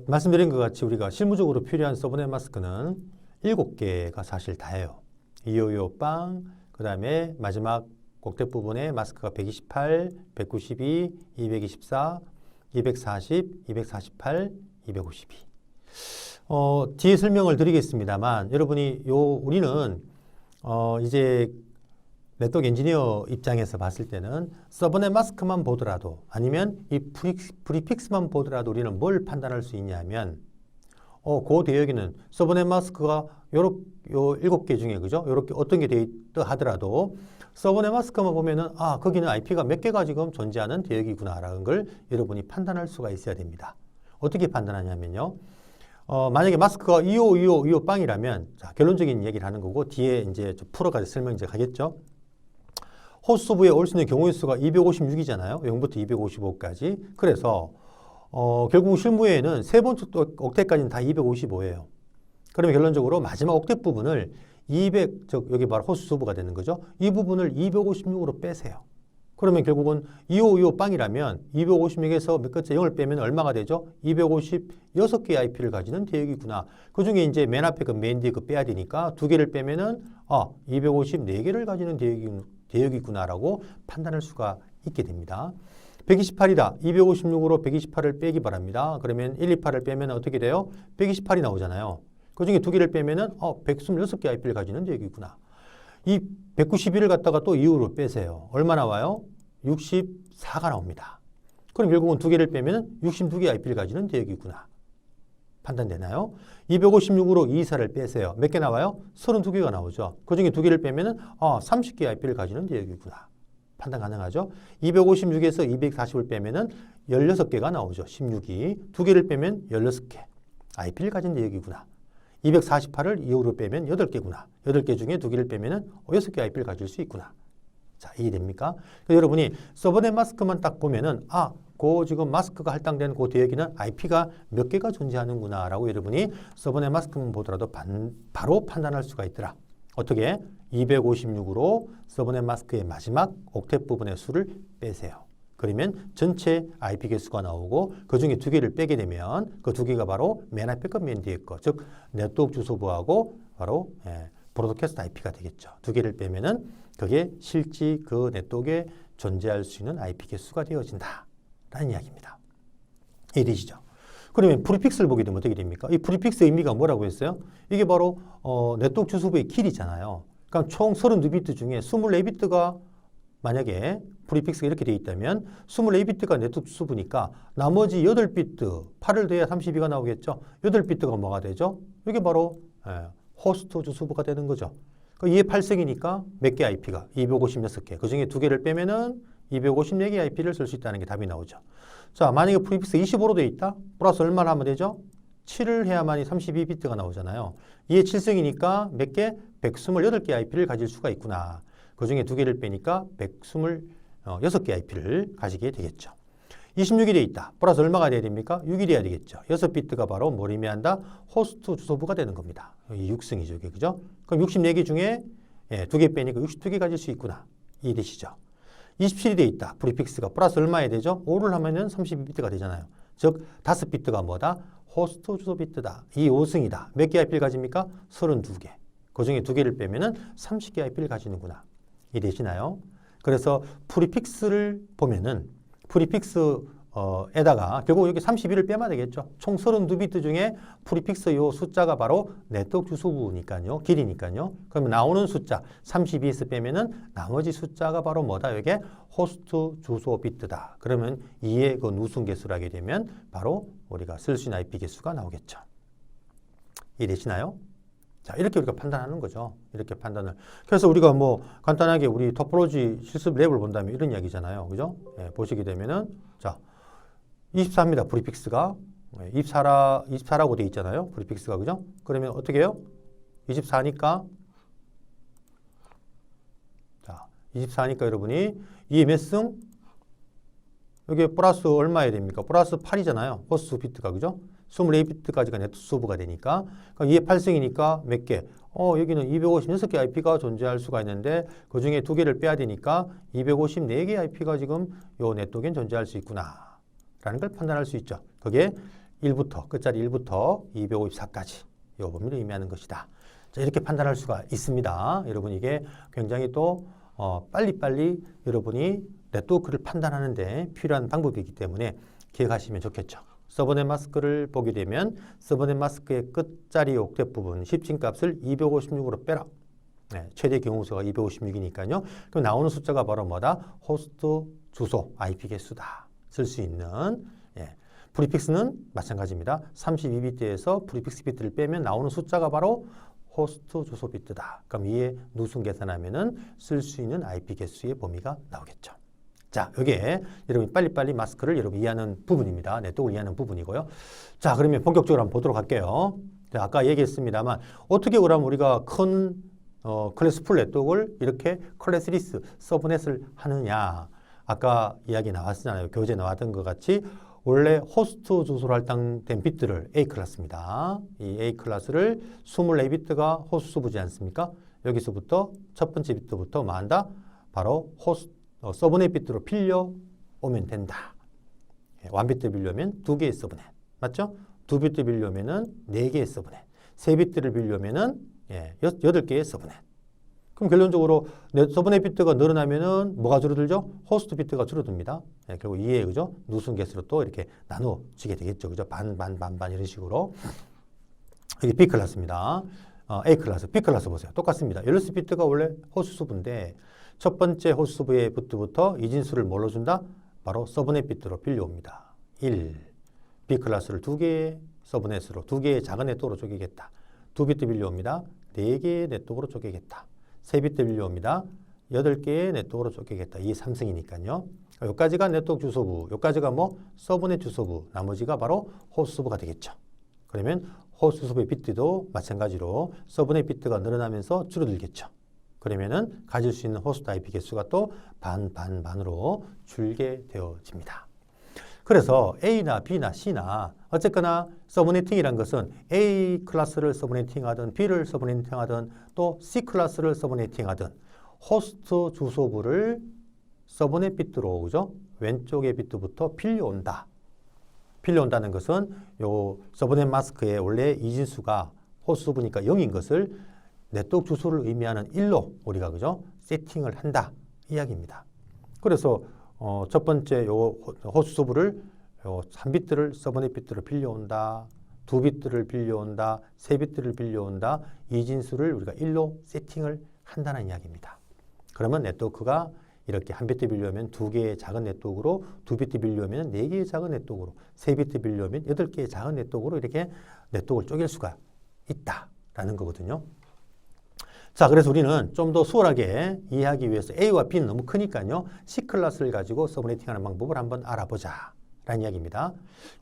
말씀드린 것 같이 우리가 실무적으로 필요한 서브넷 마스크는 7개가 사실 다예요. 2525 빵, 그 다음에 마지막 꼭대 부분에 마스크가 128, 192, 224, 240, 248, 252. 뒤에 설명을 드리겠습니다만 여러분이 우리는 이제 네트워크 엔지니어 입장에서 봤을 때는 서브넷 마스크만 보더라도 아니면 이 프리픽스만 보더라도 우리는 뭘 판단할 수 있냐면 그 대역에는 서브넷 마스크가 요 7개 중에 그죠? 요렇게 어떤 게 돼 있다 하더라도 서브넷 마스크만 보면은 거기는 IP가 몇 개가 지금 존재하는 대역이구나라는 걸 여러분이 판단할 수가 있어야 됩니다. 어떻게 판단하냐면요. 만약에 마스크가 2525 빵이라면 자, 결론적인 얘기를 하는 거고 뒤에 이제 좀 풀어가지고 설명 이제 하겠죠. 호스트부에 올 수 있는 경우의 수가 256이잖아요. 0부터 255까지. 그래서 결국 실무에는 세 번째 옥텟까지는 다 255예요. 그러면 결론적으로 마지막 옥텟 부분을 200, 여기 바로 호스트부가 되는 거죠. 이 부분을 256으로 빼세요. 그러면 결국은 2525 빵이라면 256에서 몇 번째 0을 빼면 얼마가 되죠? 256개의 IP를 가지는 대역이구나. 그 중에 이제 맨 앞에 그 맨 뒤에 그 빼야 되니까 2개를 빼면은 254개를 가지는 대역이구나라고 판단할 수가 있게 됩니다. 128이다. 256으로 128을 빼기 바랍니다. 그러면 128을 빼면 어떻게 돼요? 128이 나오잖아요. 그 중에 2개를 빼면은 126개 IP를 가지는 대역이구나. 이 191을 갖다가 또 2으로 빼세요. 얼마 나와요? 64가 나옵니다. 그럼 결국은 2개를 빼면 62개 IP를 가지는 대역이구나. 판단되나요? 256으로 224를 빼세요. 몇 개 나와요? 32개가 나오죠. 그 중에 2개를 빼면 30개 IP를 가지는 대역이구나. 판단 가능하죠? 256에서 240을 빼면 16개가 나오죠. 16이. 2개를 빼면 16개 IP를 가진 대역이구나. 248을 2호로 빼면 8개구나. 8개 중에 2개를 빼면 6개 IP를 가질 수 있구나. 자, 이해됩니까? 여러분이 서브넷 마스크만 딱 보면은 그 지금 마스크가 할당된 그 대역에는 IP가 몇 개가 존재하는구나 라고 여러분이 서브넷 마스크만 보더라도 바로 판단할 수가 있더라. 어떻게? 256으로 서브넷 마스크의 마지막 옥텟 부분의 수를 빼세요. 그러면 전체 IP 개수가 나오고 그 중에 2개를 빼게 되면 그 2개가 바로 맨 앞에 거 맨 뒤에 거, 즉 네트워크 주소부하고 바로 브로드캐스트 IP가 되겠죠. 2개를 빼면은 그게 실제 그 네트워크에 존재할 수 있는 IP 개수가 되어진다 라는 이야기입니다. 이해되시죠? 그러면 프리픽스를 보게 되면 어떻게 됩니까? 이 프리픽스 의미가 뭐라고 했어요? 이게 바로 네트워크 주소부의 길이잖아요. 그러니까 총 32비트 중에 24비트가 만약에 프리픽스가 이렇게 되어 있다면 24비트가 네트워크 주소부니까 나머지 8비트, 8을 더해야 32가 나오겠죠. 8비트가 뭐가 되죠? 이게 바로 호스트 주소부가 되는 거죠. 2의 8승이니까 몇 개 IP가? 256개. 그 중에 2개를 빼면은 254개 IP를 쓸 수 있다는 게 답이 나오죠. 자, 만약에 프리픽스 25로 되어 있다? 플러스 얼마나 하면 되죠? 7을 해야만이 32비트가 나오잖아요. 2의 7승이니까 몇 개? 128개 IP를 가질 수가 있구나. 그 중에 2개를 빼니까 126개 IP를 가지게 되겠죠. 26이 되어 있다. 플러스 얼마가 돼야 됩니까? 6이 돼야 되겠죠. 6비트가 바로 뭘 의미한다? 호스트 주소부가 되는 겁니다. 이 6승이죠. 이게 그죠? 그럼 64개 중에 2개 빼니까 62개 가질 수 있구나. 이해되시죠? 27이 되어 있다. 프리픽스가 플러스 얼마야 되죠? 5를 하면은 32비트가 되잖아요. 즉 5비트가 뭐다? 호스트 주소 비트다. 이 5승이다. 몇 개 IP를 가집니까? 32개. 그 중에 2개를 빼면은 30개 IP를 가지는구나. 이해되시나요? 그래서 프리픽스를 보면은 프리픽스에다가 결국 여기 32를 빼면 되겠죠. 총 32비트 중에 프리픽스 요 숫자가 바로 네트워크 주소부니까요. 길이니까요. 그러면 나오는 숫자 32에서 빼면은 나머지 숫자가 바로 뭐다? 이게 호스트 주소 비트다. 그러면 2의 그 누승 개수를 하게 되면 바로 우리가 쓸 수 있는 IP 개수가 나오겠죠. 이해되시나요? 자, 이렇게 우리가 판단하는 거죠. 이렇게 판단을. 그래서 우리가 뭐 간단하게 우리 토포로지 실습 랩을 본다면 이런 이야기잖아요. 그죠? 보시게 되면은 자, 24입니다. 프리픽스가. 24라고 돼 있잖아요. 프리픽스가. 그죠? 그러면 어떻게 해요? 24니까 자, 24니까 여러분이 이 몇 승? 여기 플러스 얼마야 됩니까? 플러스 8이잖아요. 호스트 비트가. 그죠? 24비트까지가 네트 수부가 되니까 2의 8승이니까 몇 개? 여기는 256개 IP가 존재할 수가 있는데 그 중에 2개를 빼야 되니까 254개 IP가 지금 요 네트워크엔 존재할 수 있구나 라는 걸 판단할 수 있죠. 그게 1부터 끝자리 1부터 254까지 이 범위를 의미하는 것이다. 자, 이렇게 판단할 수가 있습니다. 여러분 이게 굉장히 또 빨리빨리 여러분이 네트워크를 판단하는데 필요한 방법이기 때문에 기억하시면 좋겠죠. 서브넷 마스크를 보게 되면 서브넷 마스크의 끝자리 옥텟 부분 10진 값을 256으로 빼라. 네, 최대 경우수가 256이니까요. 그럼 나오는 숫자가 바로 뭐다? 호스트 주소 IP 개수다. 쓸 수 있는 프리픽스는 마찬가지입니다. 32비트에서 프리픽스 비트를 빼면 나오는 숫자가 바로 호스트 주소 비트다. 그럼 이에 누승 계산하면은 쓸 수 있는 IP 개수의 범위가 나오겠죠. 자, 이게 여러분 빨리빨리 마스크를 여러분 이해하는 부분입니다. 네트워크를 이해하는 부분이고요. 자, 그러면 본격적으로 한번 보도록 할게요. 자, 아까 얘기했습니다만 어떻게 그러면 우리가 큰 클래스 풀 네트워크를 이렇게 클래스 리스 서브넷을 하느냐. 아까 이야기 나왔잖아요. 교재 나왔던 것 같이 원래 호스트 주소로 할당된 비트를 A 클래스입니다. 이 A 클래스를 24비트가 호스트 부지 않습니까? 여기서부터 첫 번째 비트부터 뭐 한다? 바로 서브넷 비트로 빌려 오면 된다. 1비트 빌려면 2개의 서브넷. 맞죠? 2비트 빌려면은 4개의 서브넷. 3비트를 빌려면은 8개의 서브넷. 그럼 결론적으로 서브넷 비트가 늘어나면은 뭐가 줄어들죠? 호스트 비트가 줄어듭니다. 결국 2의 그죠? 누승 개수로 또 이렇게 나눠지게 되겠죠. 그죠? 반 이런 식으로. 이게 B 클래스입니다. A 클래스, B 클래스 보세요. 똑같습니다. 16비트가 원래 호스트 수부인데 첫 번째 호스트 수부의 비트부터 이진수를 뭘로 준다? 바로 서브넷 비트로 빌려옵니다. 1. B 클래스를 2개의 서브넷으로 2개의 작은 네트워크로 쪼개겠다. 2비트 빌려옵니다. 4개의 네트워크로 쪼개겠다. 3비트 빌려옵니다. 8개의 네트워크로 쪼개겠다. 이 3승이니까요. 여기까지가 네트워크 주소부, 여기까지가 뭐 서브넷 주소부, 나머지가 바로 호스트 수부가 되겠죠. 그러면 호스트 수부의 비트도 마찬가지로 서브넷 비트가 늘어나면서 줄어들겠죠. 그러면은 가질 수 있는 호스트 IP 개수가 또 반으로 줄게 되어집니다. 그래서 A나 B나 C나 어쨌거나 서브네팅이란 것은 A 클래스를 서브네팅하든 B를 서브네팅하든 또 C 클래스를 서브네팅하든 호스트 주소부를 서브넷 비트로 그죠? 왼쪽의 비트부터 빌려온다. 빌려온다는 것은 요 서브넷 마스크의 원래 이진수가 호스트부니까 0인 것을 네트워크 주소를 의미하는 1로 우리가 그죠? 세팅을 한다. 이야기입니다. 그래서 첫 번째 요 호스트 수부를 3비트를 서브넷 비트로 빌려온다. 2비트를 빌려온다. 3비트를 빌려온다. 이 진수를 우리가 1로 세팅을 한다는 이야기입니다. 그러면 네트워크가 이렇게 1비트 빌려오면 2개의 작은 네트워크로 2비트 빌려오면 4개의 작은 네트워크로 3비트 빌려오면 8개의 작은 네트워크로 이렇게 네트워크를 쪼갤 수가 있다라는 거거든요. 자, 그래서 우리는 좀 더 수월하게 이해하기 위해서 A와 B는 너무 크니까요. C 클래스를 가지고 서브네팅하는 방법을 한번 알아보자 라는 이야기입니다.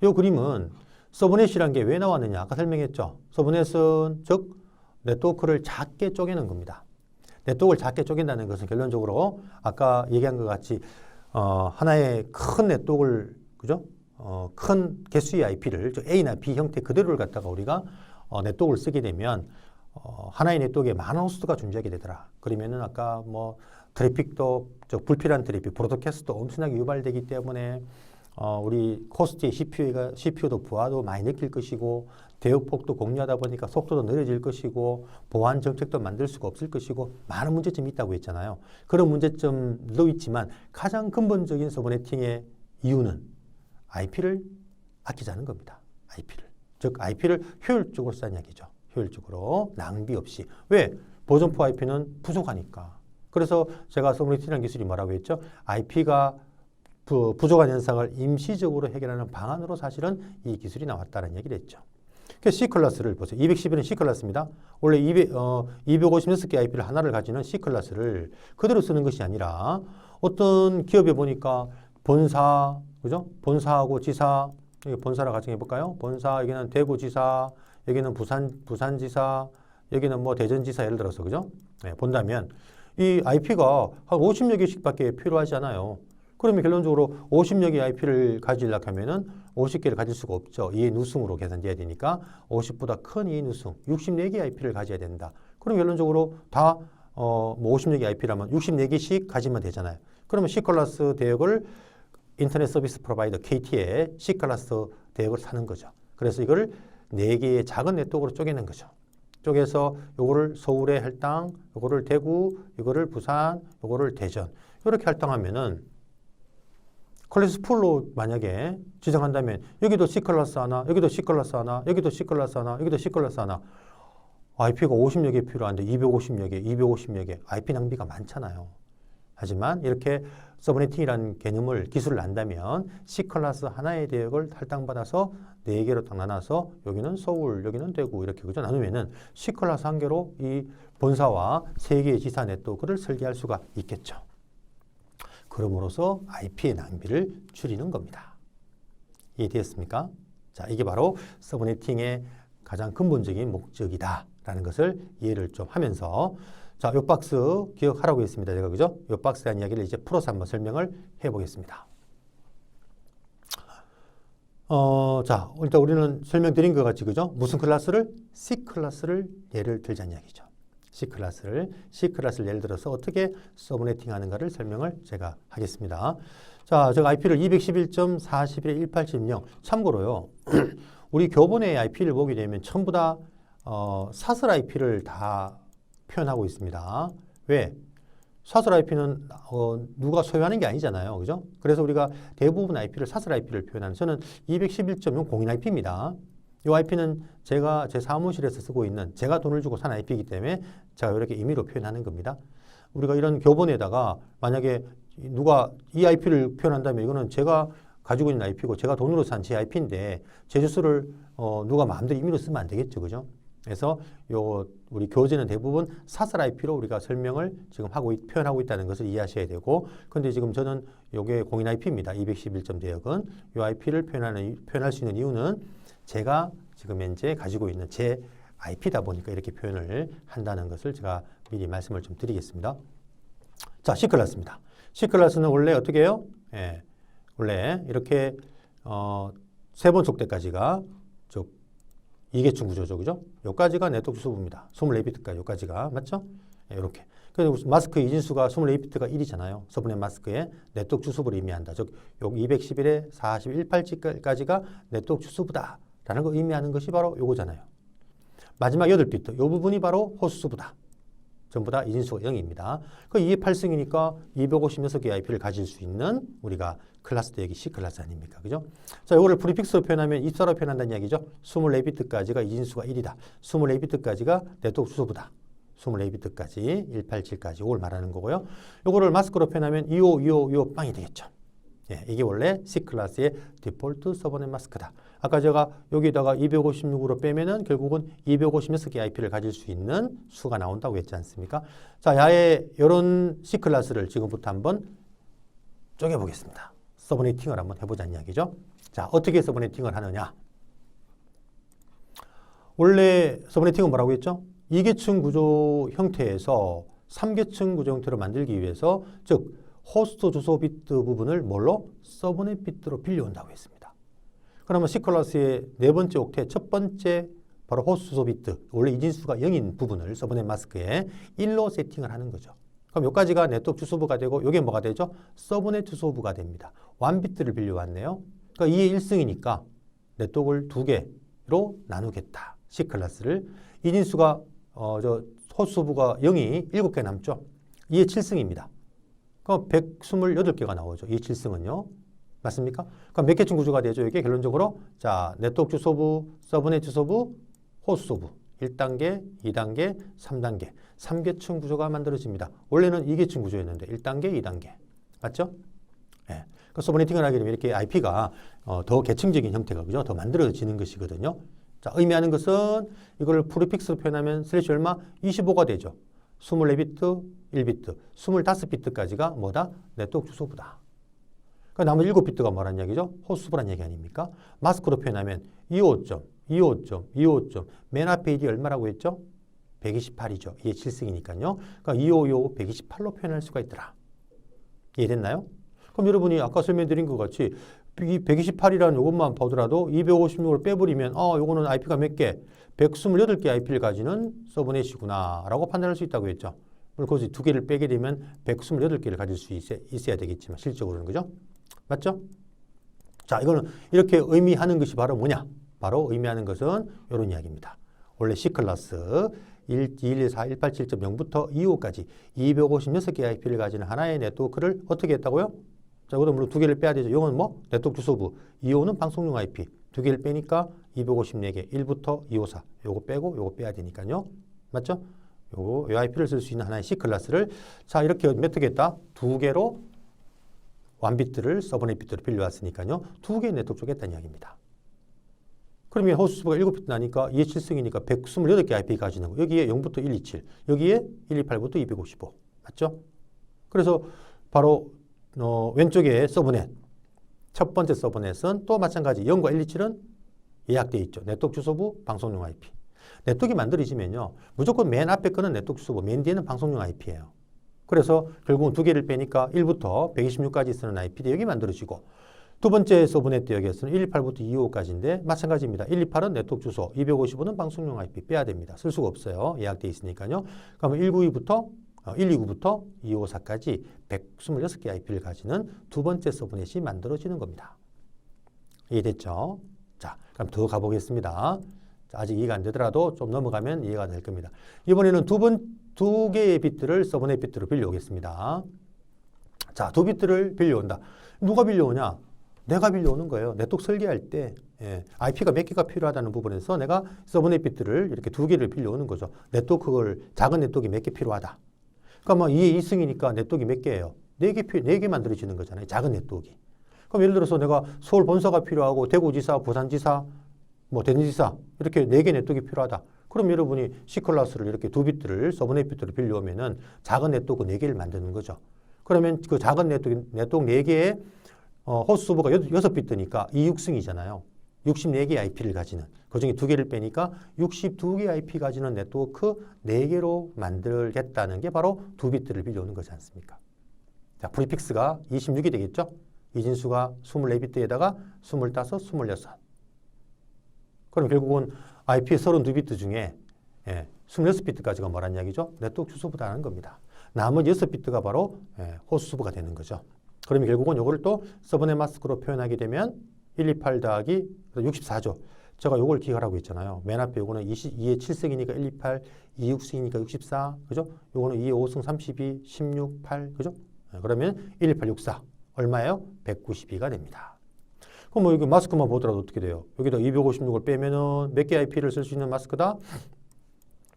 이 그림은 서브넷이란 게 왜 나왔느냐 아까 설명했죠. 서브넷은 즉 네트워크를 작게 쪼개는 겁니다. 네트워크를 작게 쪼갠다는 것은 결론적으로 아까 얘기한 것 같이 하나의 큰 네트워크를 그죠? 큰 개수의 IP를 즉 A나 B 형태 그대로를 갖다가 우리가 네트워크를 쓰게 되면 하나의 네트워크에 많은 호스트가 존재하게 되더라. 그러면은 아까 뭐 트래픽도 불필요한 트래픽, 브로드캐스트도 엄청나게 유발되기 때문에 우리 호스트의 CPU도 부하도 많이 느낄 것이고 대역폭도 공유하다 보니까 속도도 느려질 것이고 보안 정책도 만들 수가 없을 것이고 많은 문제점이 있다고 했잖아요. 그런 문제점도 있지만 가장 근본적인 서브네팅의 이유는 IP를 아끼자는 겁니다. IP를. 즉 IP를 효율적으로 쓰는 이야기죠. 효율적으로 낭비 없이. 왜? 버전4 IP는 부족하니까. 그래서 제가 서브네팅이라는 기술이 뭐라고 했죠? IP가 부족한 현상을 임시적으로 해결하는 방안으로 사실은 이 기술이 나왔다는 얘기를 했죠. 그래서 C 클래스를 보세요. 211은 C 클래스입니다. 원래 256개 IP를 하나를 가지는 C 클래스를 그대로 쓰는 것이 아니라 어떤 기업에 보니까 본사, 그죠? 본사하고 지사, 본사라 가정해 볼까요? 본사, 여기는 대구지사, 여기는 부산지사, 여기는 뭐 대전지사 예를 들어서 그죠? 네, 본다면 이 IP가 한 50여 개씩밖에 필요하지 않아요. 그러면 결론적으로 50여 개의 IP를 가지려고 하면은 50개를 가질 수가 없죠. 2의 누승으로 계산돼야 되니까 50보다 큰 2의 누승, 64개의 IP를 가져야 된다. 그럼 결론적으로 다 뭐 50여 개 IP라면 64개씩 가지면 되잖아요. 그러면 C클래스 대역을 인터넷 서비스 프로바이더 KT에 C클래스 대역을 사는 거죠. 그래서 이거를 4개의 작은 네트워크로 쪼개는 거죠. 쪼개서 요거를 서울에 할당, 요거를 대구, 이거를 부산, 요거를 대전 이렇게 할당하면은 클래스 풀로 만약에 지정한다면 여기도 C클래스 하나, 여기도 C클래스 하나, 여기도 C클래스 하나, 여기도 C클래스 하나 IP가 50여 개 필요한데 250여 개, 250여 개 IP 낭비가 많잖아요. 하지만 이렇게 서브네팅이라는 개념을 기술을 안다면 C클래스 하나의 대역을 할당받아서 4개로 딱 나눠서 여기는 서울, 여기는 대구 이렇게 그죠? 나누면은 C클래스 한 개로 이 본사와 3개의 지사 네트워크를 설계할 수가 있겠죠. 그럼으로써 IP의 낭비를 줄이는 겁니다. 이해되었습니까? 자, 이게 바로 서브네팅의 가장 근본적인 목적이다라는 것을 이해를 좀 하면서 자, 요 박스 기억하라고 했습니다. 제가 그죠? 요 박스라는 이야기를 이제 풀어서 한번 설명을 해보겠습니다. 자, 일단 우리는 설명드린 것 같이 그죠? 무슨 클래스를? C 클래스를 예를 들자는 이야기죠. C 클래스를 예를 들어서 어떻게 서브네팅 하는가를 설명을 제가 하겠습니다. 자, 제가 IP를 211.41.18.0 참고로요. 우리 교본의 IP를 보게 되면 전부 다 사설 IP를 다 표현하고 있습니다. 왜? 사설 IP는 누가 소유하는 게 아니잖아요. 그죠? 그래서 우리가 대부분 IP를 사설 IP를 표현하는 저는 211.0 공인 IP입니다. 이 IP는 제가 제 사무실에서 쓰고 있는 제가 돈을 주고 산 IP이기 때문에 제가 이렇게 임의로 표현하는 겁니다. 우리가 이런 교본에다가 만약에 누가 이 IP를 표현한다면 이거는 제가 가지고 있는 IP고 제가 돈으로 산 제 IP인데 제 주소를 누가 마음대로 임의로 쓰면 안 되겠죠. 그죠? 그래서 우리 교재는 대부분 사설 IP로 우리가 설명을 지금 표현하고 있다는 것을 이해하셔야 되고 근데 지금 저는 요게 공인 IP입니다. 211점 대역은 이 IP를 표현할 수 있는 이유는 제가 지금 현재 가지고 있는 제 IP다 보니까 이렇게 표현을 한다는 것을 제가 미리 말씀을 좀 드리겠습니다. 자, C클래스입니다. C클래스는 원래 어떻게 해요? 예, 원래 이렇게 세 번 족대까지가 즉 2계층 구조죠. 그죠? 여기까지가 네트워크 주소부입니다. 24비트까지 여기까지가 맞죠? 예, 이렇게. 그래서 마스크 이진수가 24비트가 1이잖아요. 서브넷 마스크의 네트워크 주소부를 의미한다. 즉, 요 211에 41.8까지가 네트워크 주소부다. 라는 거 의미하는 것이 바로 요거잖아요. 마지막 8비트, 요 부분이 바로 호스트부다. 전부 다 이진수가 0입니다. 그 2의 8승이니까 256개의 IP를 가질 수 있는 우리가 클래스 대역이 C 클래스 아닙니까? 그죠? 자, 요거를 프리픽스로 표현하면 24로 표현한다는 이야기죠. 24비트까지가 이진수가 1이다. 24비트까지가 네트워크 주소부다. 24비트까지, 187까지 이걸 말하는 거고요. 요거를 마스크로 표현하면 25 빵이 되겠죠. 예, 이게 원래 C 클래스의 디폴트 서버넷 마스크다. 아까 제가 여기다가 256으로 빼면은 결국은 256개 IP를 가질 수 있는 수가 나온다고 했지 않습니까? 자, 야의 이런 C 클래스를 지금부터 한번 쪼개보겠습니다. 서브네팅을 한번 해보자는 이야기죠. 자, 어떻게 서브네팅을 하느냐? 원래 서브네팅은 뭐라고 했죠? 2계층 구조 형태에서 3계층 구조 형태로 만들기 위해서 즉 호스트 주소 비트 부분을 뭘로? 서브넷 비트로 빌려온다고 했습니다. 그러면 C 클래스의 네 번째 옥텟 첫 번째 바로 호스트 주소 비트 원래 이진수가 0인 부분을 서브넷 마스크에 1로 세팅을 하는 거죠. 그럼 여기까지가 네트워크 주소부가 되고 이게 뭐가 되죠? 서브넷 주소부가 됩니다. 1비트를 빌려왔네요. 그러니까 2의 1승이니까 네트워크를 2개로 나누겠다. C 클래스를 이진수가 호스트부가 0이 7개 남죠. 2의 7승입니다. 그럼 128개가 나오죠. 2의 7승은요. 맞습니까? 그럼 몇 개층 구조가 되죠? 이게 결론적으로 자 네트워크 주소부, 서브넷 주소부, 호스트부 1단계, 2단계, 3단계 3계층 구조가 만들어집니다. 원래는 2계층 구조였는데 1단계, 2단계 맞죠? 예. 그 서브네팅을 하게 되면 이렇게 IP가 더 계층적인 형태가 그죠? 더 만들어지는 것이거든요. 자 의미하는 것은 이걸 프리픽스로 표현하면 슬래시 얼마? 25가 되죠. 24비트, 1비트, 25비트까지가 뭐다? 네트워크 주소부다. 그러니까 나머지 7비트가 뭐란 얘기죠? 호스트부란 얘기 아닙니까? 마스크로 표현하면 25점, 25점, 25점. 맨 앞에 일이 얼마라고 했죠? 128이죠. 이게 7승이니까요. 그러니까 255, 128로 표현할 수가 있더라. 이해됐나요? 그럼 여러분이 아까 설명드린 것 같이 이 128이라는 이것만 보더라도 256을 빼버리면 요거는 IP가 몇 개? 128개 IP를 가지는 서브넷이구나 라고 판단할 수 있다고 했죠. 물론 거기서 2개를 빼게 되면 128개를 가질 수 있어야 되겠지만 실적으로는 그죠? 맞죠? 자, 이거는 이렇게 의미하는 것이 바로 뭐냐? 바로 의미하는 것은 이런 이야기입니다. 원래 C클래스 2124, 187.0부터 25까지 256개의 IP를 가지는 하나의 네트워크를 어떻게 했다고요? 자, 이것도 물론 두 개를 빼야 되죠. 이건 뭐? 네트워크 주소부. 25는 방송용 IP. 두 개를 빼니까 254개. 1부터 254. 요거 빼고 요거 빼야 되니까요. 맞죠? 요 IP를 쓸 수 있는 하나의 C클래스를 자, 이렇게 몇 개겠다? 두 개로 1비트를 서브넷 비트로 빌려왔으니까요. 두 개의 네트워크 쪼갰다는 이야기입니다. 그러면 호스트수가 7비트 나니까 2의 7승이니까 128개 IP 가지는 거. 여기에 0부터 127, 여기에 128부터 255. 맞죠? 그래서 바로 왼쪽에 서브넷, 첫 번째 서브넷은 또 마찬가지 0과 127은 예약되어 있죠. 네트워크 주소부, 방송용 IP. 네트워크가 만들어지면요. 무조건 맨 앞에 거는 네트워크 주소부, 맨 뒤에는 방송용 IP예요. 그래서 결국은 두 개를 빼니까 1부터 126까지 쓰는 IP도 여기 만들어지고 두 번째 서브넷 여기에서는 128부터 255까지인데 마찬가지입니다. 128은 네트워크 주소, 255는 방송용 IP 빼야 됩니다. 쓸 수가 없어요. 예약되어 있으니까요. 그러면 129부터 254까지 126개 IP를 가지는 두 번째 서브넷이 만들어지는 겁니다. 이해됐죠? 자, 그럼 더 가보겠습니다. 자, 아직 이해가 안 되더라도 좀 넘어가면 이해가 될 겁니다. 이번에는 두 개의 비트를 서브넷 비트로 빌려오겠습니다. 자, 두 비트를 빌려온다. 누가 빌려오냐? 내가 빌려오는 거예요. 네트워크 설계할 때 IP가 몇 개가 필요하다는 부분에서 내가 서브넷 비트를 이렇게 두 개를 빌려오는 거죠. 네트워크를 작은 네트워크가 몇 개 필요하다. 그러면 2의 2승이니까 네트워크 몇 개예요? 4개 만들어지는 거잖아요. 작은 네트워크. 그럼 예를 들어서 내가 서울 본사가 필요하고 대구지사, 부산지사, 뭐 대전지사 이렇게 4개 네트워크가 필요하다. 그럼 여러분이 C클래스를 이렇게 두 비트를 서브넷 비트로 빌려오면은 작은 네트워크 4개를 만드는 거죠. 그러면 그 작은 네트워크 4개의 호스트 서버가 6비트니까 2육승이잖아요. 64개 IP를 가지는. 그중에 2개를 빼니까 62개 IP 가지는 네트워크 4개로 만들겠다는 게 바로 두 비트를 빌려오는 거지 않습니까? 자, 프리픽스가 26이 되겠죠? 이진수가 24비트에다가 25, 26. 그럼 결국은 IP 32비트 중에 26비트까지가 뭐란 이야기죠? 네트워크 주소부다 하는 겁니다. 나머지 6비트가 바로 호스트부가 되는 거죠. 그러면 결국은 이걸 또 서브넷 마스크로 표현하게 되면 128 더하기 64죠. 제가 이걸 기억하라고 했잖아요. 맨 앞에 요거는 2의 7승이니까 128, 2의 6승이니까 64, 그죠? 요거는 2의 5승 32, 16, 8, 그죠? 그러면 128, 64. 얼마예요? 192가 됩니다. 그럼 뭐 여기 마스크만 보더라도 어떻게 돼요? 여기다 256을 빼면은 몇 개 IP를 쓸 수 있는 마스크다?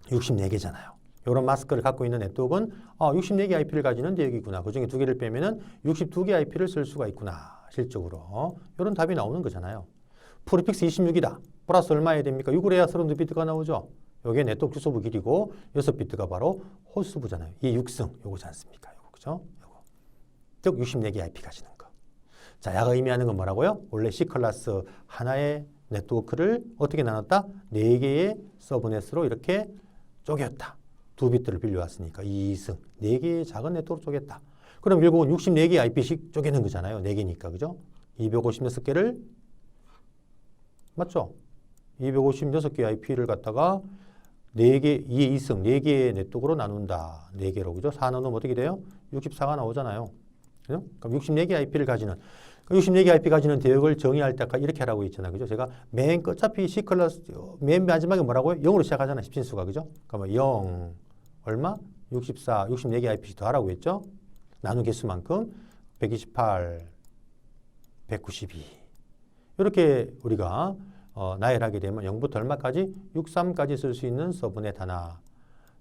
64개잖아요. 이런 마스크를 갖고 있는 네트워크는 64개 IP를 가지는 대역이구나. 그중에 2개를 빼면은 62개 IP를 쓸 수가 있구나. 실적으로. 이런 답이 나오는 거잖아요. 프리픽스 26이다. 플러스 얼마 해야 됩니까? 6을 해야 32비트가 나오죠. 이게 네트워크 주소부 길이고 6비트가 바로 호스트부잖아요. 이 6승 요거지 않습니까? 요거 그죠? 요거. 즉 64개 IP 가지는 거. 자, 야가 의미하는 건 뭐라고요? 원래 C클래스 하나의 네트워크를 어떻게 나눴다? 4개의 서브넷으로 이렇게 쪼갰다. 두 비트를 빌려왔으니까 2승, 4개의 작은 네트워크 쪼갰다. 그럼 결국은 64개 IP씩 쪼개는 거잖아요. 4개니까, 그죠? 256개를, 맞죠? 256개 IP를 갖다가 4개, 2의 2승, 4개의 네트워크로 나눈다. 4개로, 그죠? 4 나누면 어떻게 돼요? 64가 나오잖아요. 그죠? 그럼 64개 IP를 가지는, 64개 IP 가지는 대역을 정의할 때까지 이렇게 하라고 했잖아요. 그죠? 제가 맨 어차피 C클래스, 맨 마지막에 뭐라고요? 0으로 시작하잖아요. 십진수가, 그죠? 그러면 0, 얼마? 64, 64개 IP씩 더 하라고 했죠? 나눈 개수만큼 128, 192. 이렇게 우리가 나열하게 되면 0부터 얼마까지? 63까지 쓸 수 있는 서브넷 하나,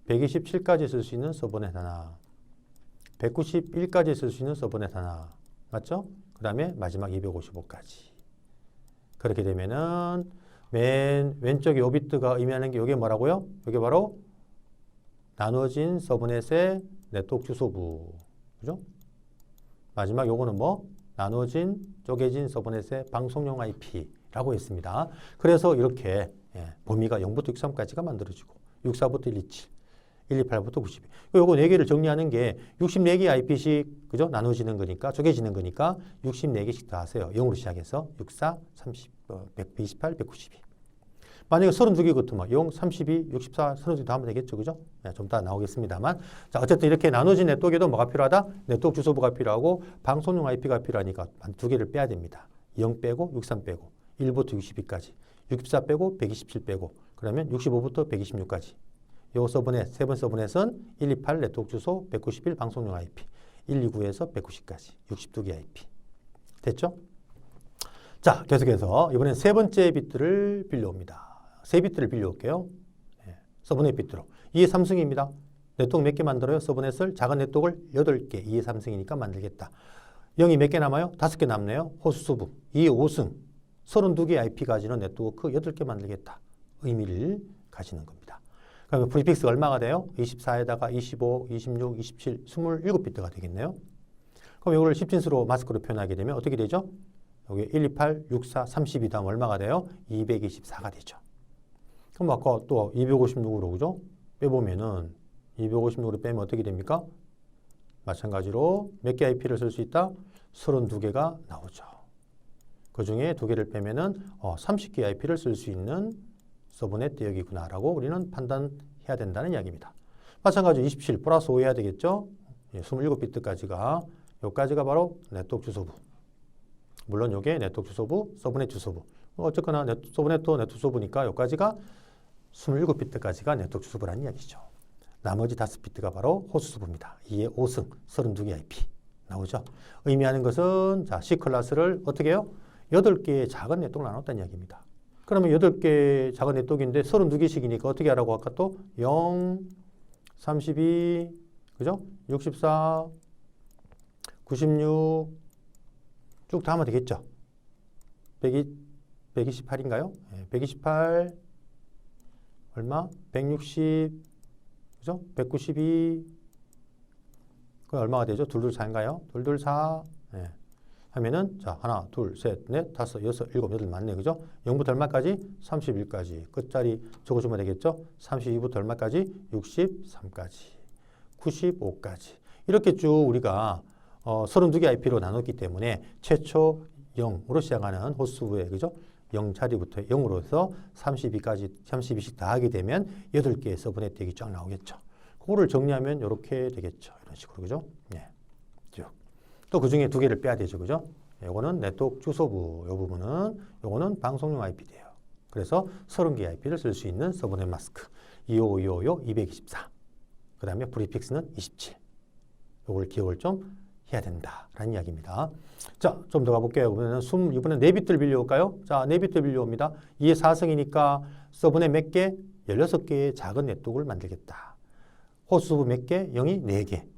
127까지 쓸 수 있는 서브넷 하나, 191까지 쓸 수 있는 서브넷 하나. 맞죠? 그 다음에 마지막 255까지. 그렇게 되면은 맨 왼쪽에 5비트가 의미하는 게 이게 뭐라고요? 이게 바로 나눠진 서브넷의 네트워크 주소부. 그죠? 마지막 요거는 뭐? 나눠진 쪼개진 서브넷의 방송용 IP라고 했습니다. 그래서 이렇게 범위가 0부터 63까지가 만들어지고 64부터 127, 128부터 92. 요거 4개를 정리하는 게 64개 IP씩 그죠? 나눠지는 거니까 쪼개지는 거니까 64개씩 더 하세요. 0으로 시작해서 64, 30, 128, 192. 만약에 32개 같으면 0, 32, 64, 32 더 하면 되겠죠. 그죠? 좀 이따 나오겠습니다만. 자, 어쨌든 이렇게 나눠진 네트워크에도 뭐가 필요하다? 네트워크 주소부가 필요하고 방송용 IP가 필요하니까 두 개를 빼야 됩니다. 0 빼고 63 빼고 1부터 62까지. 64 빼고 127 빼고 그러면 65부터 126까지. 요 서브넷, 세 번 서브넷은 128 네트워크 주소, 191 방송용 IP, 129에서 190까지 62개 IP. 됐죠? 자, 계속해서 이번엔 세 번째 비트를 빌려옵니다. 세 비트를 빌려올게요. 서브넷 비트로. 이게 삼성입니다. 네트워크 몇 개 만들어요? 서브넷을 작은 네트워크를 8개, 2의 3승이니까 만들겠다. 0이 몇 개 남아요? 5개 남네요. 호수 수부. 2의 5승. 32개 IP 가지는 네트워크 8개 만들겠다. 의미를 가지는 겁니다. 그러면 프리픽스가 얼마가 돼요? 24에다가 25, 26, 27, 27비트가 되겠네요. 그럼 이걸 10진수로 마스크로 표현하게 되면 어떻게 되죠? 여기 128, 64, 32 다음 얼마가 돼요? 224가 되죠. 그럼 아까 또 256으로 그죠? 빼보면은 256으로 빼면 어떻게 됩니까? 마찬가지로 몇 개 IP를 쓸 수 있다? 32개가 나오죠. 그 중에 2개를 빼면은 30개 IP를 쓸 수 있는 서브넷 대역이구나라고 우리는 판단해야 된다는 이야기입니다. 마찬가지로 27 플러스 5 해야 되겠죠? 27비트까지가 여기까지가 바로 네트워크 주소부. 물론 이게 네트워크 주소부, 서브넷 주소부. 어쨌거나 서브넷도 네트워크 주소부니까 여기까지가 27비트까지가 네트워크 주소부라는 이야기죠. 나머지 5비트가 바로 호수 수부입니다. 2의 5승, 32개 IP 나오죠. 의미하는 것은 자, C클래스를 어떻게 해요? 8개의 작은 네트워크로 나눴다는 이야기입니다. 그러면 8개 작은 네트워크인데 32개씩이니까 어떻게 하라고 아까 또 0, 32, 그죠? 64, 96 쭉 다 하면 되겠죠. 128인가요? 128 얼마? 160 그죠? 192 그 얼마가 되죠? 224인가요? 224 하면은 자 하나, 둘, 셋, 넷, 다섯, 여섯, 일곱, 여덟 맞네 그죠? 0부터 얼마까지? 31까지 끝자리 적어주면 되겠죠? 32부터 얼마까지? 63까지 95까지 이렇게 쭉 우리가 32개 IP로 나눴기 때문에 최초 0으로 시작하는 호수의 그죠? 0자리부터 0으로 해서 32씩 다 하게 되면 8개의 서브넷 대역이 쫙 나오겠죠. 그거를 정리하면 이렇게 되겠죠. 이런 식으로 그죠? 네. 또 그 중에 2개를 빼야 되죠. 그죠? 요거는 네트워크 주소부, 요 부분은 요거는 방송용 IP 돼요. 그래서 30개 IP를 쓸 수 있는 서브넷 마스크 255, 224. 그 다음에 프리픽스는 27. 요걸 기억을 좀 해야 된다라는 이야기입니다. 자, 좀 더 가볼게요. 이번엔 4비트를 빌려올까요? 자, 4비트 빌려옵니다. 2의 4승이니까 서브넷 몇 개? 16개의 작은 네트워크를 만들겠다. 호수부 몇 개? 0이 4개.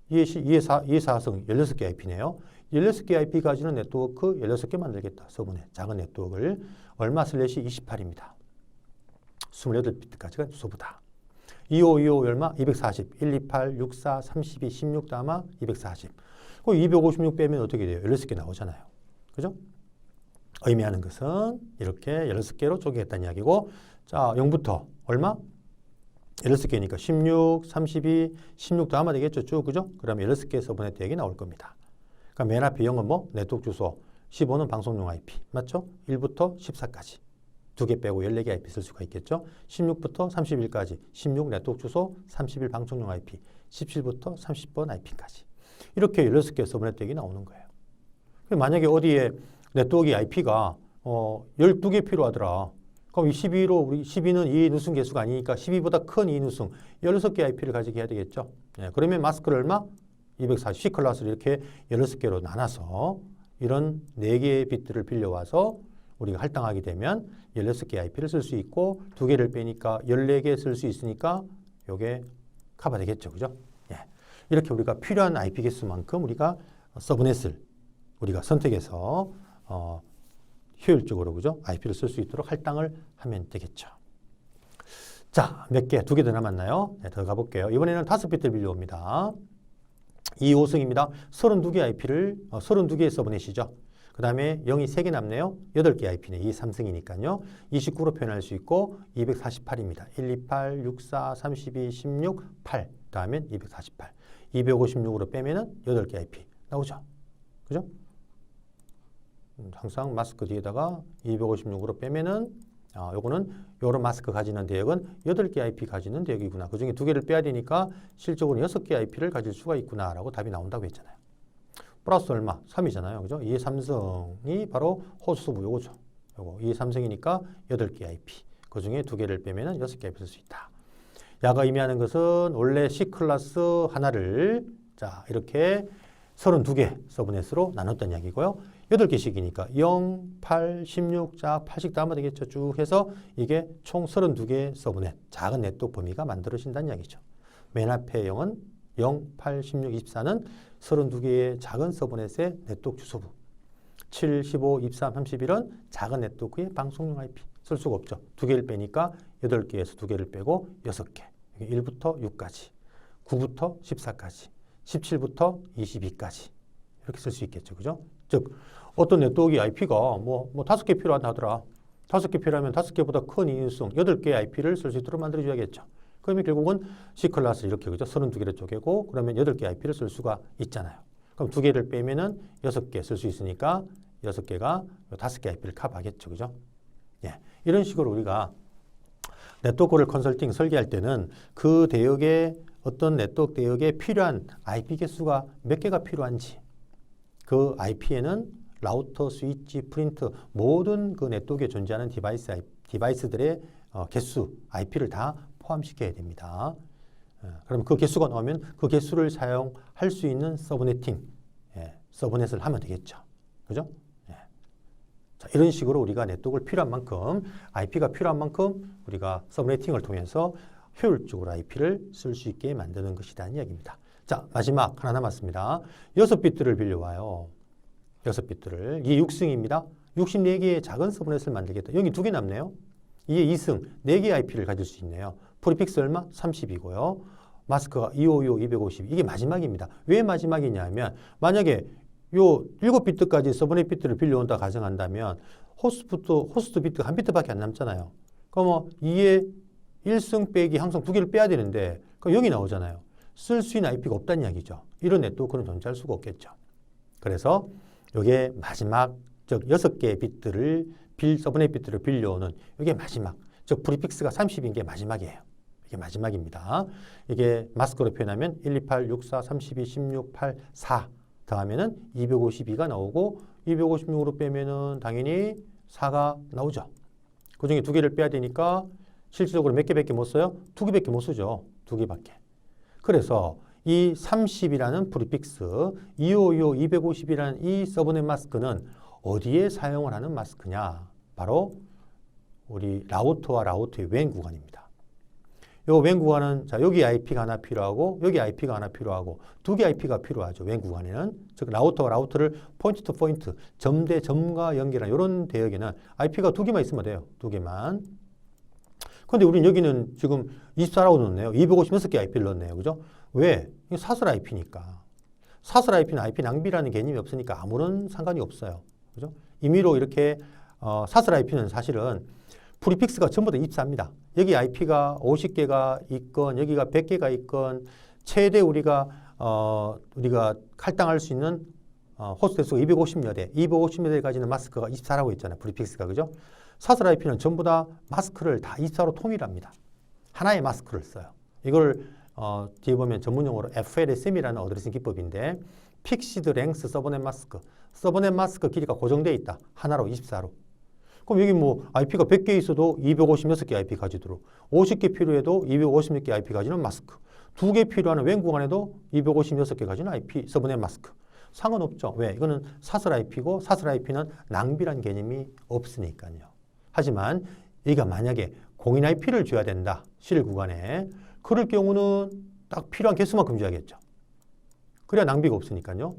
2의 4승 16개 IP네요. 16개 IP 가지는 네트워크 16개 만들겠다. 서브넷 작은 네트워크를 얼마 슬래시 28입니다. 28비트까지가 주소부다. 2525 얼마? 240, 128, 64, 32, 16 담아 240. 그 256 빼면 어떻게 돼요? 16개 나오잖아요. 그죠? 의미하는 것은 이렇게 16개로 쪼개겠다는 이야기고 자, 0부터 얼마? 16개니까 16, 32, 16 담아 되겠죠? 쭉, 그죠? 그러면 16개 서브넷 대역이 나올 겁니다. 그러니까 맨 앞에 0은 뭐? 네트워크 주소, 15는 방송용 IP, 맞죠? 1부터 14까지. 2개 빼고 14개 IP 쓸 수가 있겠죠. 16부터 31까지 16 네트워크 주소, 31 방송용 IP, 17부터 30번 IP까지. 이렇게 16개 서브넷 대역이 나오는 거예요. 만약에 어디에 네트워크 IP가 12개 필요하더라. 그럼 이 12로 우리 12는 2의 누승 개수가 아니니까 12보다 큰 2 누승 16개 IP를 가지게 해야 되겠죠. 그러면 마스크를 얼마? 240 C클래스를 이렇게 16개로 나눠서 이런 4개의 비트를 빌려와서 우리가 할당하게 되면 16개 IP를 쓸 수 있고 2개를 빼니까 14개 쓸 수 있으니까 이게 커버 되겠죠. 그죠? 이렇게 우리가 필요한 IP 개수만큼 우리가 서브넷을 우리가 선택해서 효율적으로 그죠? IP를 쓸 수 있도록 할당을 하면 되겠죠. 자, 몇 개? 2개 더 남았나요? 네, 더 가볼게요. 이번에는 5비트를 빌려옵니다. 2, 5승입니다. 32개 IP를 32개의 서브넷이죠. 그 다음에 0이 3개 남네요. 8개 IP네. 2, 3승이니까요. 29로 표현할 수 있고 248입니다. 128, 64, 32, 16, 8. 그 다음엔 248. 256으로 빼면은 8개 IP 나오죠. 그죠? 항상 마스크 뒤에다가 256으로 빼면은 요거는 요런 마스크 가지는 대역은 8개 IP 가지는 대역이구나. 그 중에 2개를 빼야 되니까 실적으로 6개 IP를 가질 수가 있구나 라고 답이 나온다고 했잖아요. 플러스 얼마? 3이잖아요. 그죠? 2의 3승이 바로 호수부 요거죠. 요거 이 삼성이니까 8개 IP. 그 중에 2개를 빼면은 6개 IP 쓸 수 있다. 야가 의미하는 것은 원래 C클래스 하나를 자 이렇게 32개 서브넷으로 나눴던 이야기고요. 8개씩이니까 0, 8, 16, 자 8씩 다 하면 되겠죠. 쭉 해서 이게 총 32개 서브넷, 작은 네트워크 범위가 만들어진다는 이야기죠. 맨 앞에 0은 0, 8, 16, 24는 32개의 작은 서브넷의 네트워크 주소부. 7, 15, 23, 31은 작은 네트워크의 방송용 IP. 쓸 수가 없죠. 2개를 빼니까 8개에서 2개를 빼고 6개. 1부터 6까지, 9부터 14까지, 17부터 22까지. 이렇게 쓸 수 있겠죠. 그죠? 즉, 어떤 네트워크 IP가 뭐 5개 필요하다 하더라. 5개 필요하면 5개보다 큰 인수성 8개의 IP를 쓸 수 있도록 만들어줘야겠죠. 그러면 결국은 C클래스 이렇게 그죠? 32개를 쪼개고 그러면 8개 IP를 쓸 수가 있잖아요. 그럼 2개를 빼면은 6개 쓸 수 있으니까 6개가 5개 IP를 커버하겠죠. 그죠? 예. 이런 식으로 우리가 네트워크를 컨설팅 설계할 때는 그 대역에 어떤 네트워크 대역에 필요한 IP 개수가 몇 개가 필요한지 그 IP에는 라우터, 스위치, 프린트 모든 그 네트워크에 존재하는 디바이스들의 개수, IP를 다 포함시켜야 됩니다. 그럼 그 개수가 나오면 그 개수를 사용할 수 있는 서브네팅, 서브넷을 하면 되겠죠. 그죠? 자, 이런 식으로 우리가 네트워크를 필요한 만큼, IP가 필요한 만큼 우리가 서브네팅을 통해서 효율적으로 IP를 쓸 수 있게 만드는 것이라는 이야기입니다. 자, 마지막 하나 남았습니다. 6비트를 빌려와요. 6비트를. 이게 6승입니다. 64개의 작은 서브넷을 만들겠다. 여기 2개 남네요. 이게 2승, 4개의 IP를 가질 수 있네요. 프리픽스 얼마? 30이고요. 마스크가 255, 250. 이게 마지막입니다. 왜 마지막이냐 하면 만약에 요 7비트까지 서브넷 비트를 빌려온다 가정한다면 호스트 비트가 1비트밖에 안 남잖아요. 그럼 2에 1승 빼기 항상 2개를 빼야 되는데 그럼 여기 나오잖아요. 쓸 수 있는 IP가 없다는 이야기죠. 이런 네트워크는 존재할 수가 없겠죠. 그래서 이게 마지막 즉 6개의 비트를 서브넷 비트를 빌려오는 이게 마지막 즉 프리픽스가 30인 게 마지막이에요. 이게 마지막입니다. 이게 마스크로 표현하면 128, 64, 32, 16, 8, 4 더하면은 252가 나오고 256으로 빼면은 당연히 4가 나오죠. 그 중에 2개를 빼야 되니까 실질적으로 몇 개밖에 못 써요? 2개밖에 못 쓰죠. 2개밖에. 그래서 이 30이라는 프리픽스, 255, 250이라는 이 서브넷 마스크는 어디에 사용을 하는 마스크냐? 바로 우리 라우터와 라우터의 웬 구간입니다. 요 웬 구간은 자 여기 IP가 하나 필요하고 여기 IP가 하나 필요하고 2개 IP가 필요하죠. 웬 구간에는 즉 라우터와 라우터를 포인트 투 포인트 점 대 점과 연결한 이런 대역에는 IP가 2개만 있으면 돼요. 2개만. 근데 우리는 여기는 지금 24라고 넣었네요. 256개 IP를 넣었네요. 그죠? 왜? 이게 사설 IP니까. 사설 IP는 IP 낭비라는 개념이 없으니까 아무런 상관이 없어요. 그죠? 임의로 이렇게 사설 IP는 사실은 프리픽스가 전부 다 24입니다. 여기 IP가 50개가 있건 여기가 100개가 있건 최대 우리가 할당할 수 있는 호스트 수가 250여 대, 250여 대까지는 마스크가 24라고 있잖아요. 프리픽스가 그죠? 사설 IP는 전부 다 마스크를 다 24로 통일합니다. 하나의 마스크를 써요. 이걸 뒤에 보면 전문용어로 FLSM이라는 어드레싱 기법인데 픽시드 랭스 서브넷 마스크. 서브넷 마스크 길이가 고정되어 있다. 하나로 24로. 그럼 여기 뭐 IP가 100개 있어도 256개 IP 가지도록 50개 필요해도 256개 IP 가지는 마스크 2개 필요한 웬 구간에도 256개 가지는 IP 서브넷 마스크 상관없죠. 왜? 이거는 사설 IP고 사설 IP는 낭비란 개념이 없으니까요. 하지만 여기가 만약에 공인 IP를 줘야 된다. 실 구간에 그럴 경우는 딱 필요한 개수만큼 줘야겠죠. 그래야 낭비가 없으니까요.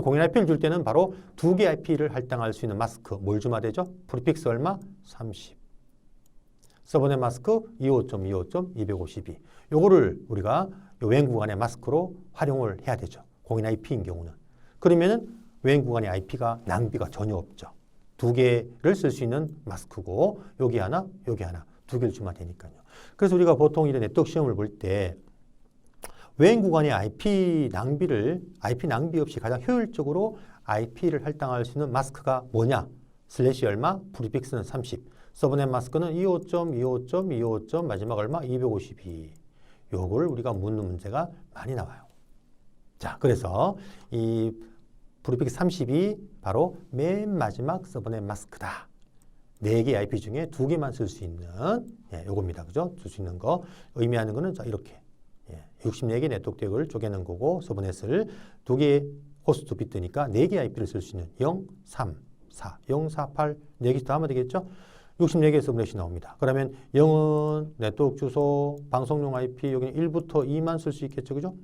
공인 IP를 줄 때는 바로 2개 IP를 할당할 수 있는 마스크 뭘 주면 되죠? 프리픽스 얼마? 30. 서브넷 마스크 25.25.252. 요거를 우리가 웬 구간의 마스크로 활용을 해야 되죠. 공인 IP인 경우는. 그러면은 웬 구간의 IP가 낭비가 전혀 없죠. 2개를 쓸 수 있는 마스크고 여기 하나, 여기 하나 2개를 주면 되니까요. 그래서 우리가 보통 이런 네트워크 시험을 볼 때 웬 구간의 IP 낭비 없이 가장 효율적으로 IP를 할당할 수 있는 마스크가 뭐냐? 슬래시 얼마? 프리픽스는 30. 서브넷 마스크는 25.25.25. 마지막 얼마? 252. 요걸 우리가 묻는 문제가 많이 나와요. 자, 그래서 이 프리픽스 30이 바로 맨 마지막 서브넷 마스크다. 4개 IP 중에 2개만 쓸 수 있는 요겁니다. 그죠? 쓸 수 있는 거 의미하는 거는 자 이렇게 64개 네트워크를 쪼개는 거고 서브넷을 2개 호스트 비트니까 4개 IP를 쓸 수 있는 0, 3, 4, 0, 4, 8 4개씩 다 하면 되겠죠? 64개의 서브넷이 나옵니다. 그러면 0은 네트워크 주소, 방송용 IP 여기는 1부터 2만 쓸 수 있겠죠. 그죠?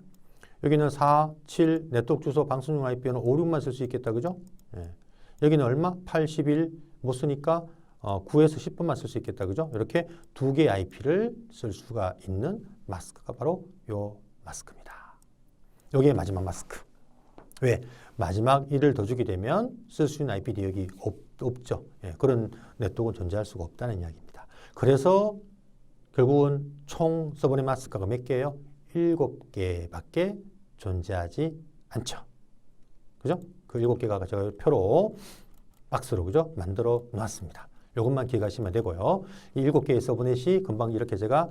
여기는 4, 7 네트워크 주소, 방송용 IP는 5, 6만 쓸 수 있겠다. 그죠? 여기는 얼마? 8, 11 못 쓰니까 9에서 10분만 쓸 수 있겠다. 그죠? 이렇게 2개의 IP를 쓸 수가 있는 마스크가 바로 요 마스크입니다. 여기에 마지막 마스크. 왜? 마지막 1을 더 주게 되면 쓸 수 있는 IP 내역이 없죠. 그런 네트워크는 존재할 수가 없다는 이야기입니다. 그래서 결국은 총 서브넷 마스크가 몇 개예요? 7개밖에 존재하지 않죠. 그죠? 그 7개가 제가 표로 박스로 그죠? 만들어 놨습니다. 이것만 기억하시면 되고요. 이 7개의 서브넷이 금방 이렇게 제가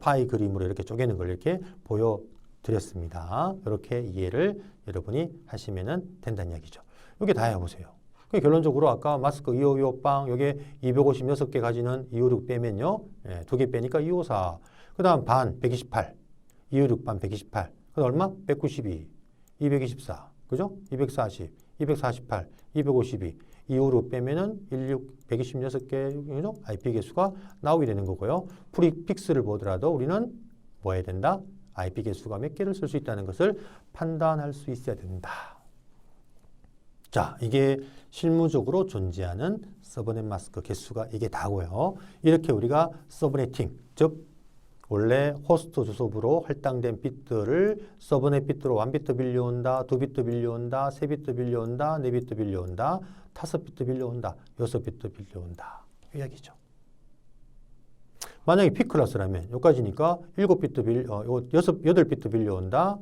파이 그림으로 이렇게 쪼개는 걸 이렇게 보여드렸습니다. 이렇게 이해를 여러분이 하시면 된다는 이야기죠. 이게 다야 보세요. 결론적으로 아까 마스크 255 빵, 여기에 256개 가지는 256 빼면요. 2개 빼니까 254. 그 다음 반 128. 256 반 128. 그 얼마? 192. 224. 그죠? 240. 248. 252. 256 빼면은 126개 IP 개수가 나오게 되는 거고요. 프리픽스를 보더라도 우리는 뭐 해야 된다? IP 개수가 몇 개를 쓸 수 있다는 것을 판단할 수 있어야 된다. 자, 이게 실무적으로 존재하는 서브넷 마스크 개수가 이게 다고요. 이렇게 우리가 서브네팅, 즉 원래 호스트 주소부로 할당된 비트를 서브넷 비트로 1비트 빌려온다, 2비트 빌려온다, 3비트 빌려온다, 4비트 빌려온다, 5비트 빌려온다, 6비트 빌려온다. 이야기죠. 만약에 P클래스라면 여기까지니까 8비트 빌려온다,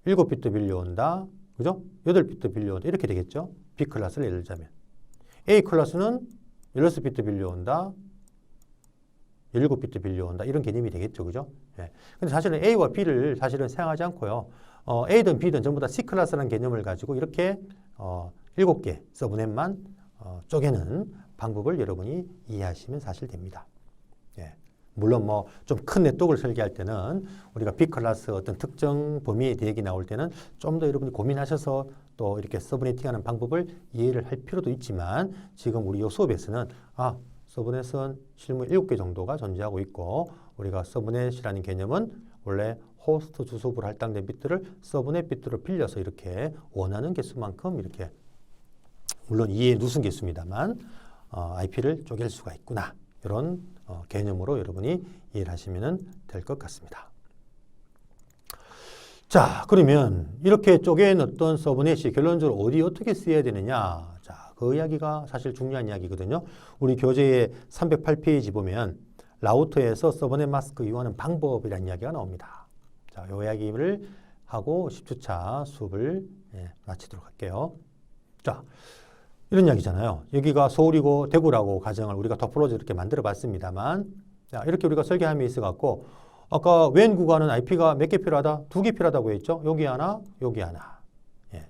7비트 빌려온다, 그죠? 8비트 빌려온다. 이렇게 되겠죠? B클래스를 예를 들자면. A클래스는 16비트 빌려온다, 17비트 빌려온다. 이런 개념이 되겠죠. 그죠? 근데 사실은 A와 B를 사실은 사용하지 않고요. A든 B든 전부 다 C클래스라는 개념을 가지고 이렇게 7개 서브넷만 쪼개는 방법을 여러분이 이해하시면 사실 됩니다. 물론 뭐 좀 큰 네트워크를 설계할 때는 우리가 B클래스 어떤 특정 범위의 대역이 나올 때는 좀 더 여러분이 고민하셔서 또 이렇게 서브네팅하는 방법을 이해를 할 필요도 있지만 지금 우리 이 수업에서는 서브넷은 실무 7개 정도가 존재하고 있고 우리가 서브넷이라는 개념은 원래 호스트 주소부로 할당된 비트를 서브넷 비트로 빌려서 이렇게 원하는 개수만큼 이렇게 물론 이해 누순 개수입니다만 IP를 쪼갤 수가 있구나. 이런 개념으로 여러분이 이해를 하시면 될 것 같습니다. 자, 그러면 이렇게 쪼갠 어떤 서브넷이 결론적으로 어디 어떻게 쓰여야 되느냐. 자, 그 이야기가 사실 중요한 이야기거든요. 우리 교재의 308페이지 보면 라우터에서 서브넷 마스크 이용하는 방법이라는 이야기가 나옵니다. 자, 이 이야기를 하고 10주차 수업을 마치도록 할게요. 자, 이런 이야기잖아요. 여기가 서울이고 대구라고 가정을 우리가 토폴로지 이렇게 만들어 봤습니다만 자, 이렇게 우리가 설계함이 있어 갖고 아까 웬 구간은 IP가 몇 개 필요하다? 2개 필요하다고 했죠? 여기 하나, 여기 하나.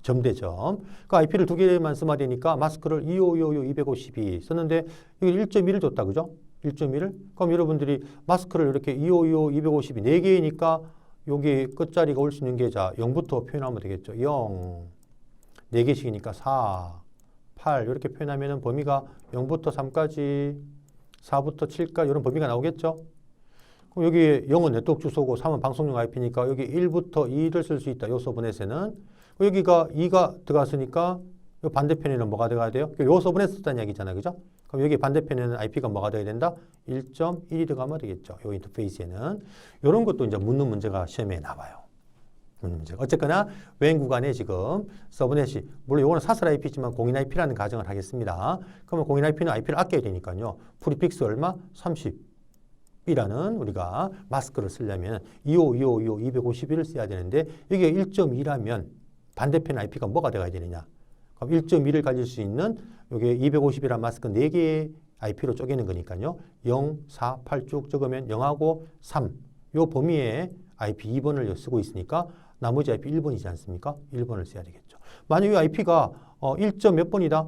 점 대 점. 그 IP를 2개만 쓰면 되니까 마스크를 252 썼는데 여기 1.1을 줬다. 그죠? 1.1을? 그럼 여러분들이 마스크를 이렇게 252 4개니까 여기 끝자리가 올 수 있는 게 자 0부터 표현하면 되겠죠. 0. 4개씩이니까 4. 8 이렇게 표현하면 범위가 0부터 3까지 4부터 7까지 이런 범위가 나오겠죠. 그럼 여기 0은 네트워크 주소고 3은 방송용 IP니까 여기 1부터 2를 쓸 수 있다. 요 서브넷에는 여기가 2가 들어갔으니까 요 반대편에는 뭐가 들어가야 돼요? 요 서브넷 썼다는 얘기잖아요. 그죠? 그럼 여기 반대편에는 IP가 뭐가 돼야 된다? 1.1이 들어가면 되겠죠. 요 인터페이스에는 이런 것도 이제 묻는 문제가 시험에 나와요. 어쨌거나 웬 구간에 지금 서브넷이 물론 이거는 사설 IP지만 공인 IP라는 가정을 하겠습니다. 그러면 공인 IP는 IP를 아껴야 되니까요. 프리픽스 얼마? 30이라는 우리가 마스크를 쓰려면 251을 써야 되는데 이게 1.2라면 반대편 IP가 뭐가 돼야 되느냐? 그럼 1.1을 가질 수 있는 이게 250이라는 마스크 4개의 IP로 쪼개는 거니까요. 0, 4, 8 쭉 적으면 0하고 3 요 범위에 IP 2번을 쓰고 있으니까 나머지 IP 1번이지 않습니까? 1번을 써야 되겠죠. 만약 이 IP가 1점 몇 번이다?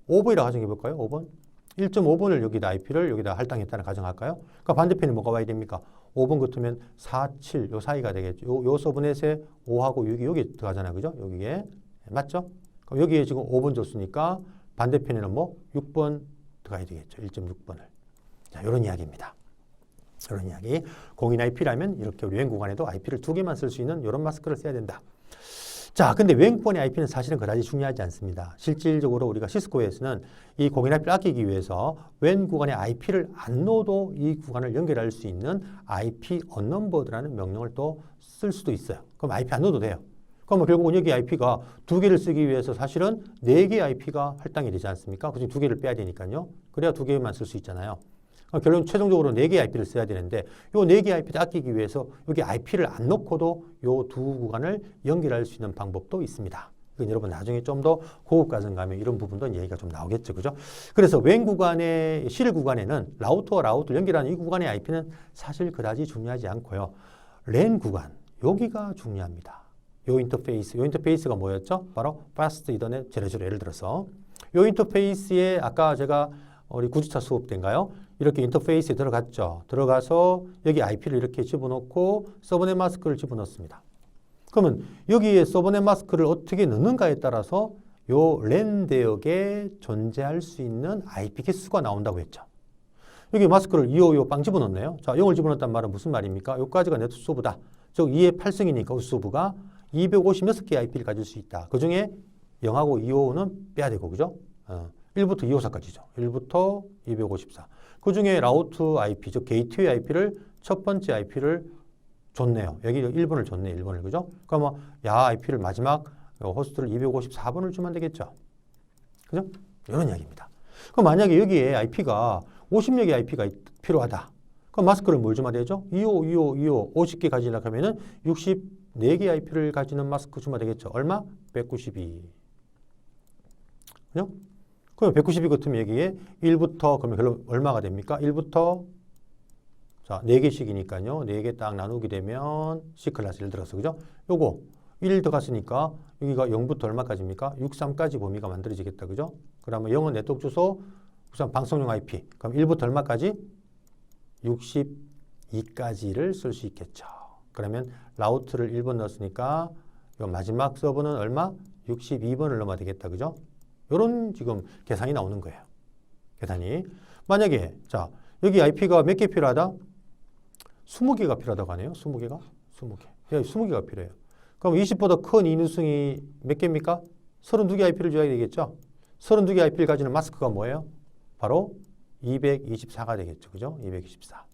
5번이라 가정해 볼까요? 5번. 1.5번을 여기다 IP를 여기다 할당했다는 가정할까요? 그러니까 반대편에 뭐가 와야 됩니까? 5번 같으면 4, 7 요 사이가 되겠죠. 요 서브넷에 5하고 6이 여기 들어가잖아요. 그죠? 여기에. 맞죠? 그럼 여기에 지금 5번 줬으니까 반대편에는 뭐 6번 들어가야 되겠죠. 1.6번을. 자, 이런 이야기입니다. 이런 이야기. 공인 IP라면 이렇게 우리 웬 구간에도 IP를 2개만 쓸 수 있는 이런 마스크를 써야 된다. 자, 근데 웬 구간의 IP는 사실은 그다지 중요하지 않습니다. 실질적으로 우리가 시스코에서는 이 공인 IP를 아끼기 위해서 웬 구간의 IP를 안 넣어도 이 구간을 연결할 수 있는 IP 언넘버드라는 명령을 또 쓸 수도 있어요. 그럼 IP 안 넣어도 돼요. 그러면 결국은 여기 IP가 2개를 쓰기 위해서 사실은 4개의 IP가 할당이 되지 않습니까? 그중 2개를 빼야 되니까요. 그래야 2개만 쓸 수 있잖아요. 결론 최종적으로 4개의 IP를 써야 되는데 이 4개의 IP를 아끼기 위해서 여기 IP를 안 넣고도 이 두 구간을 연결할 수 있는 방법도 있습니다. 이건 여러분 나중에 좀 더 고급 과정 가면 이런 부분도 얘기가 좀 나오겠죠. 그죠? 그래서 웬 구간의 실 구간에는 라우터와 라우터를 연결하는 이 구간의 IP는 사실 그다지 중요하지 않고요. 랜 구간, 여기가 중요합니다. 요 인터페이스가 뭐였죠? 바로 Fast Ethernet 제레주로 예를 들어서 요 인터페이스에 아까 제가 우리 9주차 수업 때인가요? 이렇게 인터페이스에 들어갔죠. 들어가서 여기 IP를 이렇게 집어넣고 서브넷 마스크를 집어넣습니다. 그러면 여기에 서브넷 마스크를 어떻게 넣는가에 따라서 요 랜 대역에 존재할 수 있는 IP 개수가 나온다고 했죠. 여기 마스크를 255 빵 집어넣네요. 자, 0을 집어넣었단 말은 무슨 말입니까? 여기까지가 네트 수소부다. 즉 2의 8승이니까 우수소부가 256개 IP를 가질 수 있다. 그 중에 0하고 255는 빼야 되고, 그죠? 1부터 254까지죠. 1부터 254. 그 중에 라우트 IP, 즉 게이트웨이 IP를 첫 번째 IP를 줬네요. 여기 1번을 줬네, 1번을. 그죠? 그러면 야 IP를 마지막 호스트를 254번을 주면 되겠죠. 그죠? 이런 이야기입니다. 그럼 만약에 여기에 IP가 50여 개 IP가 필요하다. 그럼 마스크를 뭘 주면 되죠? 25, 50개 가지려고 하면은 64개 IP를 가지는 마스크 주면 되겠죠. 얼마? 192. 그죠? 그럼 192 같으면 여기에 1부터 그러면 결론 얼마가 됩니까? 1부터 자, 4개씩이니까요. 4개 딱 나누게 되면 C클래스 예를 들어서 그죠? 요거 1 들어갔으니까 여기가 0부터 얼마까지입니까? 63까지 범위가 만들어지겠다. 그죠? 그러면 0은 네트워크 주소, 우선 방송용 IP. 그럼 1부터 얼마까지? 62까지를 쓸 수 있겠죠. 그러면 라우트를 1번 넣었으니까 요 마지막 서버는 얼마? 62번을 넣어야 되겠다. 그죠? 요런 지금 계산이 나오는 거예요. 계산이. 만약에 자, 여기 IP가 몇 개 필요하다? 20개가 필요하다고 하네요. 20개가? 20개. 예, 20개가 필요해요. 그럼 20보다 큰 인수승이 몇 개입니까? 32개 IP를 줘야 되겠죠? 32개 IP를 가지는 마스크가 뭐예요? 바로 224가 되겠죠. 그죠? 224.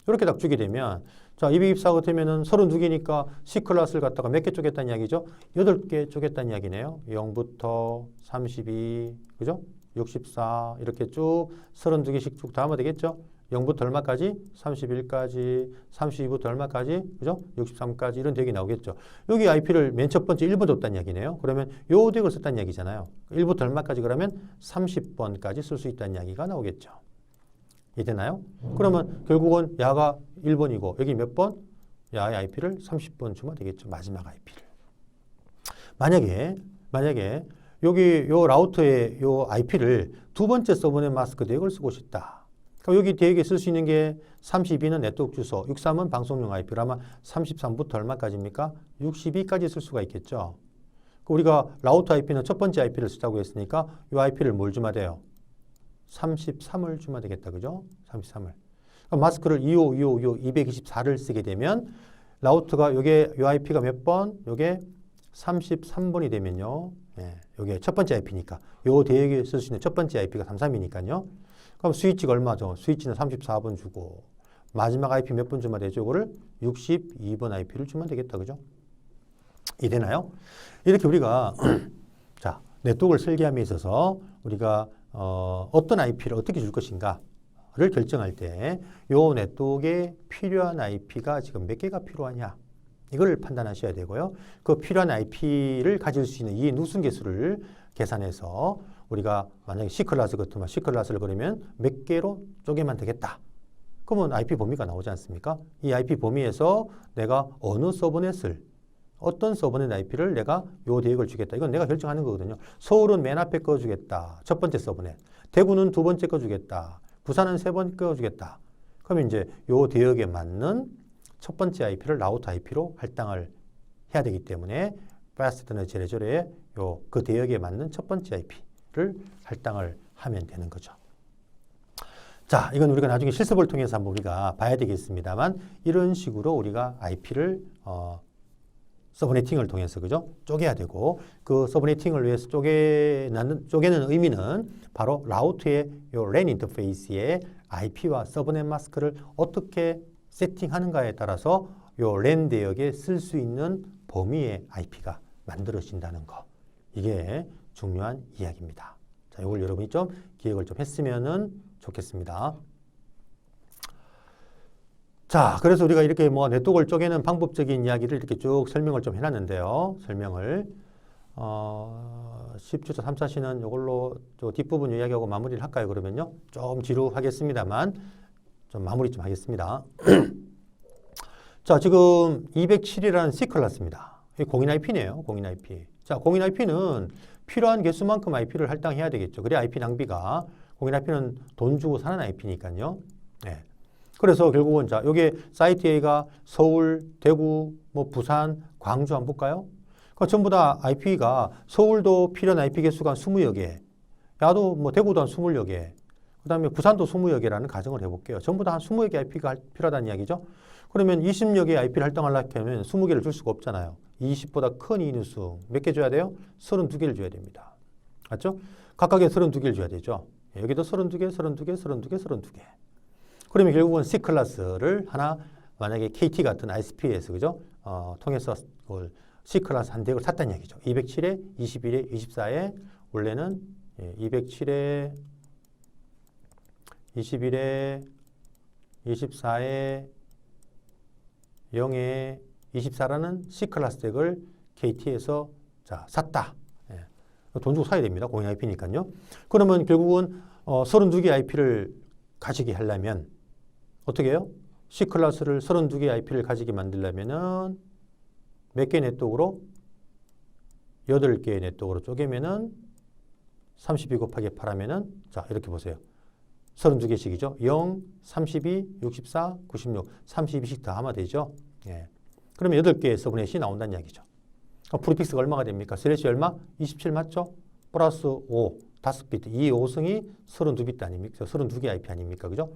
이렇게 딱 주게 되면 자, 224 같으면은 32개니까 C클래스를 갖다가 몇 개 쪼갰다는 이야기죠? 8개 쪼갰다는 이야기네요. 0부터 32, 그죠? 64 이렇게 쭉 32개씩 쭉 다 하면 되겠죠? 0부터 얼마까지? 31까지, 32부터 얼마까지? 그죠? 63까지 이런 대역이 나오겠죠. 여기 IP를 맨 첫 번째 1번 줬다는 이야기네요. 그러면 요 대역을 썼다는 이야기잖아요. 1부터 얼마까지 그러면 30번까지 쓸 수 있다는 이야기가 나오겠죠. 이해되나요? 그러면 결국은 야가 1번이고 여기 몇 번? 야의 IP를 30번 주면 되겠죠. 마지막 IP를. 만약에 여기 요 라우터의 요 IP를 두 번째 서브넷 마스크 대역을 쓰고 싶다. 그럼 여기 대역에 쓸 수 있는 게 32는 네트워크 주소, 63은 방송용 IP, 그러면 33부터 얼마까지입니까? 62까지 쓸 수가 있겠죠. 우리가 라우터 IP는 첫 번째 IP를 쓰자고 했으니까 이 IP를 뭘 주면 돼요? 33을 주면 되겠다. 그죠? 33을. 그럼 마스크를 224를 쓰게 되면 라우터가 요게 요 IP가 몇 번? 요게 33번이 되면요. 예, 요게 첫 번째 IP니까 요 대역에 쓸 수 있는 첫 번째 IP가 33이니까요. 그럼 스위치가 얼마죠? 스위치는 34번 주고 마지막 IP 몇 번 주면 되죠? 이거를 62번 IP를 주면 되겠다. 그죠? 이해되나요? 이렇게 우리가 자, 네트워크를 설계함에 있어서 우리가 어떤 IP를 어떻게 줄 것인가를 결정할 때 요 네트워크에 필요한 IP가 지금 몇 개가 필요하냐 이걸 판단하셔야 되고요. 그 필요한 IP를 가질 수 있는 이 누순 개수를 계산해서 우리가 만약에 C클래스 같으면 C클래스를 그러면 몇 개로 쪼개면 되겠다. 그러면 IP 범위가 나오지 않습니까? 이 IP 범위에서 내가 어느 서브넷을 어떤 서브넷 IP를 내가 요 대역을 주겠다. 이건 내가 결정하는 거거든요. 서울은 맨 앞에 거 주겠다. 첫 번째 서브넷. 대구는 두 번째 거 주겠다. 부산은 세 번째 거 주겠다. 그러면 이제 요 대역에 맞는 첫 번째 IP를 라우터 IP로 할당을 해야 되기 때문에 Fastnet 제레저에 요 그 대역에 맞는 첫 번째 IP를 할당을 하면 되는 거죠. 자, 이건 우리가 나중에 실습을 통해서 한번 우리가 봐야 되겠습니다만 이런 식으로 우리가 IP를 서브네팅을 통해서 그죠? 쪼개야 되고 그 서브네팅을 위해서 쪼개는 의미는 바로 라우트의 요 LAN 인터페이스의 IP와 서브넷 마스크를 어떻게 세팅하는가에 따라서 요 LAN 대역에 쓸 수 있는 범위의 IP가 만들어진다는 거. 이게 중요한 이야기입니다. 자, 이걸 여러분이 좀 기억을 좀 했으면은 좋겠습니다. 자, 그래서 우리가 이렇게 뭐 네트워크를 쪼개는 방법적인 이야기를 이렇게 쭉 설명을 좀 해놨는데요. 설명을 10주차 3차시는 이걸로 저 뒷부분 이야기하고 마무리를 할까요? 그러면요. 좀 지루하겠습니다만 좀 마무리 좀 하겠습니다. 자, 지금 207이라는 C클래스입니다. 공인 IP네요. 공인 IP. 자, 공인 IP는 필요한 개수만큼 IP를 할당해야 되겠죠. 그래야 IP 낭비가 공인 IP는 돈 주고 사는 IP니까요. 네. 그래서 결국은 자, 요게 사이트 A가 서울, 대구, 뭐 부산, 광주 한번 볼까요? 그 전부 다 IP가 서울도 필요한 IP 개수가 20여 개, 야도 뭐 대구도 한 20여 개, 그다음에 부산도 20여 개라는 가정을 해볼게요. 전부 다 한 20여 개 IP가 필요하다는 이야기죠. 그러면 20여 개 IP를 할당하려고 하면 20개를 줄 수가 없잖아요. 20보다 큰 인수 몇 개 줘야 돼요? 32개를 줘야 됩니다. 맞죠? 각각에 32개를 줘야 되죠. 여기도 32개, 32개, 32개, 32개. 그러면 결국은 C클래스를 하나 만약에 KT 같은 ISP에서 그죠? 통해서 C클래스 한 대역을 샀다는 얘기죠. 207에 21에 24에 원래는 207에 21에 24에 0에 24라는 C클래스 덱을 KT에서 자, 샀다. 예. 돈 주고 사야 됩니다. 공인 IP니까요. 그러면 결국은 32개 IP를 가지게 하려면 어떻게 해요? C클래스를 32개 IP를 가지게 만들려면은 몇 개 네트워크로? 8개의 네트워크로 쪼개면은 32 곱하기 8 하면은 자, 이렇게 보세요. 32개씩이죠. 0, 32, 64, 96, 32씩 더하면 되죠. 예. 그러면 8개의 서브넷이 나온다는 이야기죠. 프리픽스가 얼마가 됩니까? 슬래시 얼마? 27 맞죠? 플러스 5, 5비트. 이 5승이 32비트 아닙니까? 32개 IP 아닙니까? 그죠?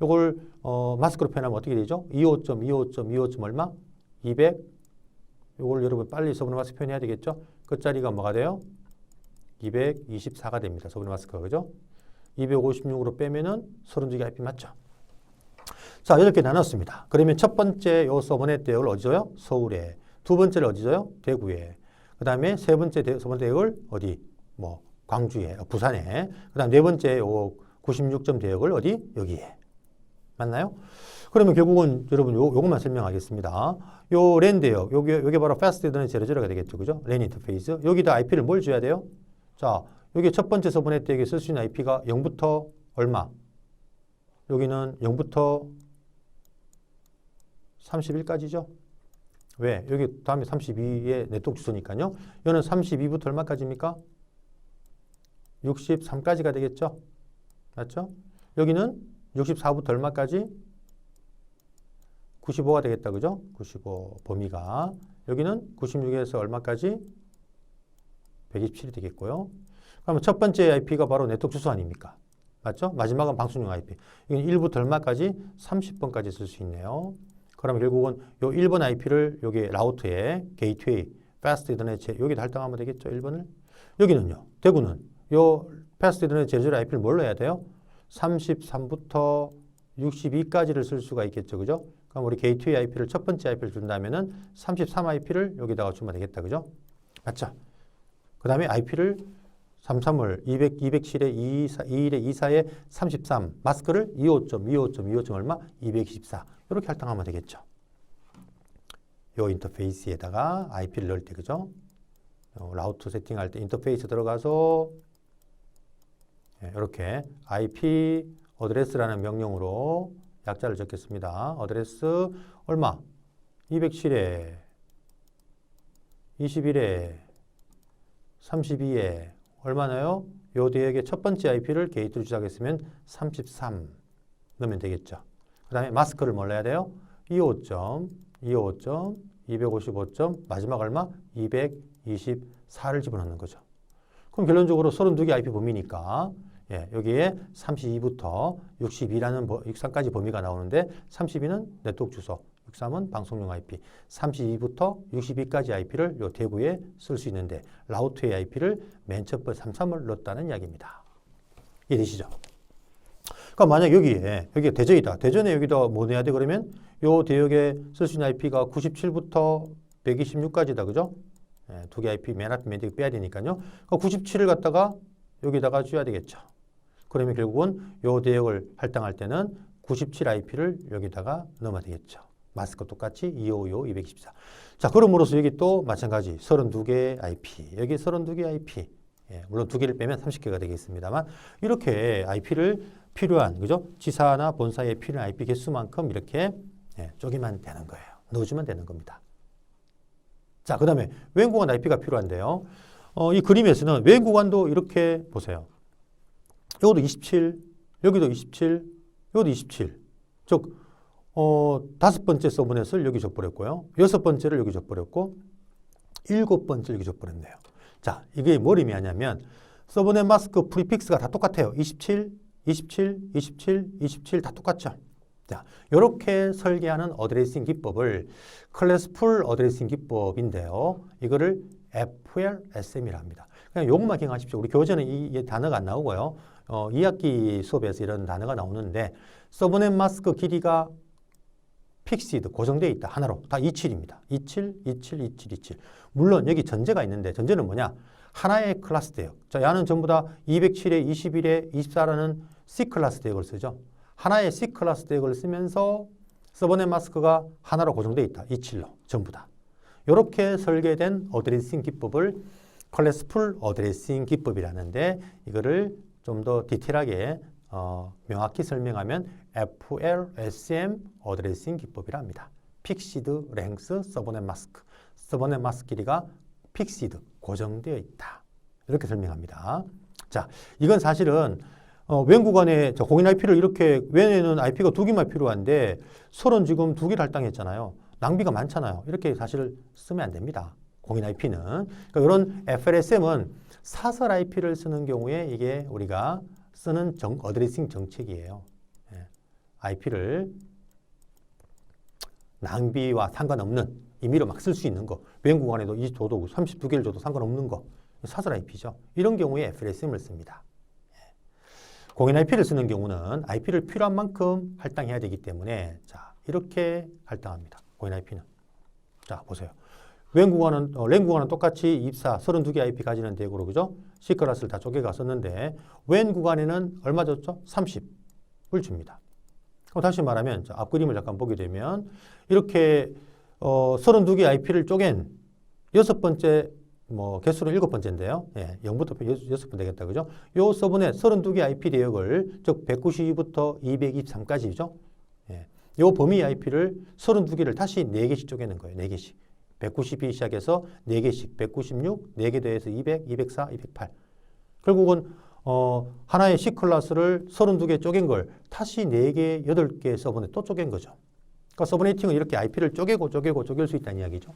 이걸 마스크로 표현하면 어떻게 되죠? 25.25.25. 얼마? 200. 이걸 여러분 빨리 서브넷 마스크 표현해야 되겠죠? 끝자리가 뭐가 돼요? 224가 됩니다. 서브넷 마스크가. 그죠? 256으로 빼면은 32개 IP 맞죠? 자, 8개 나눴습니다. 그러면 첫 번째 요 서브넷 대역을 어디 줘요? 서울에. 두 번째를 어디 줘요? 대구에. 그 다음에 세 번째 서브넷 대역을 어디? 뭐 광주에, 부산에. 그 다음 네 번째 요 96점 대역을 어디? 여기에. 맞나요? 그러면 결국은 여러분 요것만 설명하겠습니다. 요 랜 대역, 요게 바로 Fastnet 제로제로가 되겠죠. 그죠? 랜 인터페이스. 여기다 IP를 뭘 줘야 돼요? 자, 여기 첫 번째 서브넷 대역에 쓸 수 있는 IP가 0부터 얼마? 여기는 0부터 31까지죠. 왜? 여기 다음에 32의 네트워크 주소니까요. 여기는 32부터 얼마까지입니까? 63까지가 되겠죠. 맞죠? 여기는 64부터 얼마까지? 95가 되겠다. 그죠? 95 범위가. 여기는 96에서 얼마까지? 127이 되겠고요. 그러면 첫 번째 IP가 바로 네트워크 주소 아닙니까? 맞죠? 마지막은 방송용 IP. 이건 1부터 얼마까지? 30번까지 쓸 수 있네요. 그러면 결국은 요 1번 IP를 여기 라우터에 게이트웨이, 패스트 이더넷 여기다 할당하면 되겠죠? 1번을. 여기는요. 대구는 요 패스트 이더넷 제로제로 IP를 뭘로 해야 돼요? 33부터 62까지를 쓸 수가 있겠죠. 그죠? 그럼 우리 게이트웨이 IP를 첫 번째 IP를 준다면은 33 IP를 여기다가 주면 되겠다. 그죠? 맞죠? 그 다음에 IP를 33을 207에 21에 24에 33 마스크를 25.25.25. 얼마? 224 이렇게 할당하면 되겠죠. 요 인터페이스에다가 IP를 넣을 때 그죠? 라우터 세팅할 때 인터페이스 들어가서 이렇게 IP 어드레스라는 명령으로 약자를 적겠습니다. 어드레스 얼마? 207에 21에 32에 얼마나요? 요 대역의 첫 번째 IP를 게이트로 주작했으면 33 넣으면 되겠죠. 그 다음에 마스크를 뭘 넣어야 돼요? 255점, 255점, 255점, 마지막 얼마? 224를 집어넣는 거죠. 그럼 결론적으로 32개 IP 범위니까 예, 여기에 32부터 62라는 63까지 범위가 나오는데 32는 네트워크 주소, 63은 방송용 IP, 32부터 62까지 IP를 요 대구에 쓸 수 있는데 라우트의 IP를 맨 첫 번째 33을 넣었다는 이야기입니다. 이해되시죠? 그러니까 만약 여기가 대전이다. 대전에 여기다 뭐 넣어야 돼? 그러면 요 대역에 쓸 수 있는 IP가 97부터 126까지다. 그죠? 예, 두 개 IP 맨 앞에 맨 뒤에 빼야 되니까요. 그러니까 97을 갖다가 여기다가 줘야 되겠죠. 그러면 결국은 요 대역을 할당할 때는 97 IP를 여기다가 넣으면 되겠죠. 마스크 똑같이 2555, 224. 자, 그럼으로써 여기 또 마찬가지 32개 IP, 여기 32개 IP. 예, 물론 두 개를 빼면 30개가 되겠습니다만 이렇게 IP를 필요한, 그죠? 지사나 본사에 필요한 IP 개수만큼 이렇게 예, 쪼개면 되는 거예요. 넣어주면 되는 겁니다. 자, 그 다음에 외인 구간 IP가 필요한데요. 이 그림에서는 외인 구간도 이렇게 보세요. 여기도 27, 여기도 27, 여기도 27. 즉, 다섯 번째 서브넷을 여기 줘버렸고요. 여섯 번째를 여기 줘버렸고, 일곱 번째를 여기 줘버렸네요. 자, 이게 뭘 의미하냐면, 서브넷 마스크 프리픽스가 다 똑같아요. 27, 27, 27, 27 다 똑같죠. 자, 이렇게 설계하는 어드레싱 기법을 클래스풀 어드레싱 기법인데요. 이거를 FLSM이라 합니다. 그냥 요것만 기억하십시오. 우리 교재는 이 단어가 안 나오고요. 2학기 수업에서 이런 단어가 나오는데 서브넷 마스크 길이가 픽시드, 고정되어 있다. 하나로. 다 27입니다. 27, 27, 27, 27. 물론 여기 전제가 있는데 전제는 뭐냐? 하나의 클래스 대역. 자, 야는 전부 다 207에 21에 24라는 C클래스 대역을 쓰죠. 하나의 C클래스 대역을 쓰면서 서브넷 마스크가 하나로 고정되어 있다. 27로. 전부 다. 이렇게 설계된 어드레싱 기법을 클래스풀 어드레싱 기법이라는데 이거를 좀 더 디테일하게 명확히 설명하면 FLSM 어드레싱 기법이라 합니다. 픽시드 랭스 서브넷 마스크. 서브넷 마스크 길이가 픽시드, 고정되어 있다. 이렇게 설명합니다. 자, 이건 사실은 웬 구간에 공인 IP를 이렇게 웬에는 IP가 두 개만 필요한데 솔은 지금 두 개를 할당했잖아요. 낭비가 많잖아요. 이렇게 사실 쓰면 안 됩니다. 공인 IP는. 그러니까 이런 FLSM은 사설 IP를 쓰는 경우에 이게 우리가 쓰는 어드레싱 정책이에요. 예. IP를 낭비와 상관없는 임의로 막 쓸 수 있는 거. 웬 구간에도 20줘도 32개를 줘도 상관없는 거. 사설 IP죠. 이런 경우에 FLSM을 씁니다. 공인 IP를 쓰는 경우는 IP를 필요한 만큼 할당해야 되기 때문에 자, 이렇게 할당합니다. 공인 IP는. 자, 보세요. 랜 구간은 똑같이 24, 32개 IP 가지는 대구로, 그죠? C클래스를 다 쪼개가 썼는데 웬 구간에는 얼마 줬죠? 30을 줍니다. 그럼 다시 말하면 앞 그림을 잠깐 보게 되면 이렇게 32개 IP를 쪼갠 여섯 번째 개수는 일곱 번째인데요. 예, 0부터 여섯 번 되겠다. 그죠? 요 서브넷 32개 IP 대역을 즉 192부터 223까지죠. 예, 요 범위 IP를 32개를 다시 4개씩 쪼개는 거예요. 4개씩. 192 시작해서 4개씩, 196, 4개 더해서 200, 204, 208. 결국은 하나의 C클래스를 32개 쪼갠 걸 다시 4개, 8개 서브넷 또 쪼갠 거죠. 그러니까 서브네팅은 이렇게 IP를 쪼갤 수 있다는 이야기죠.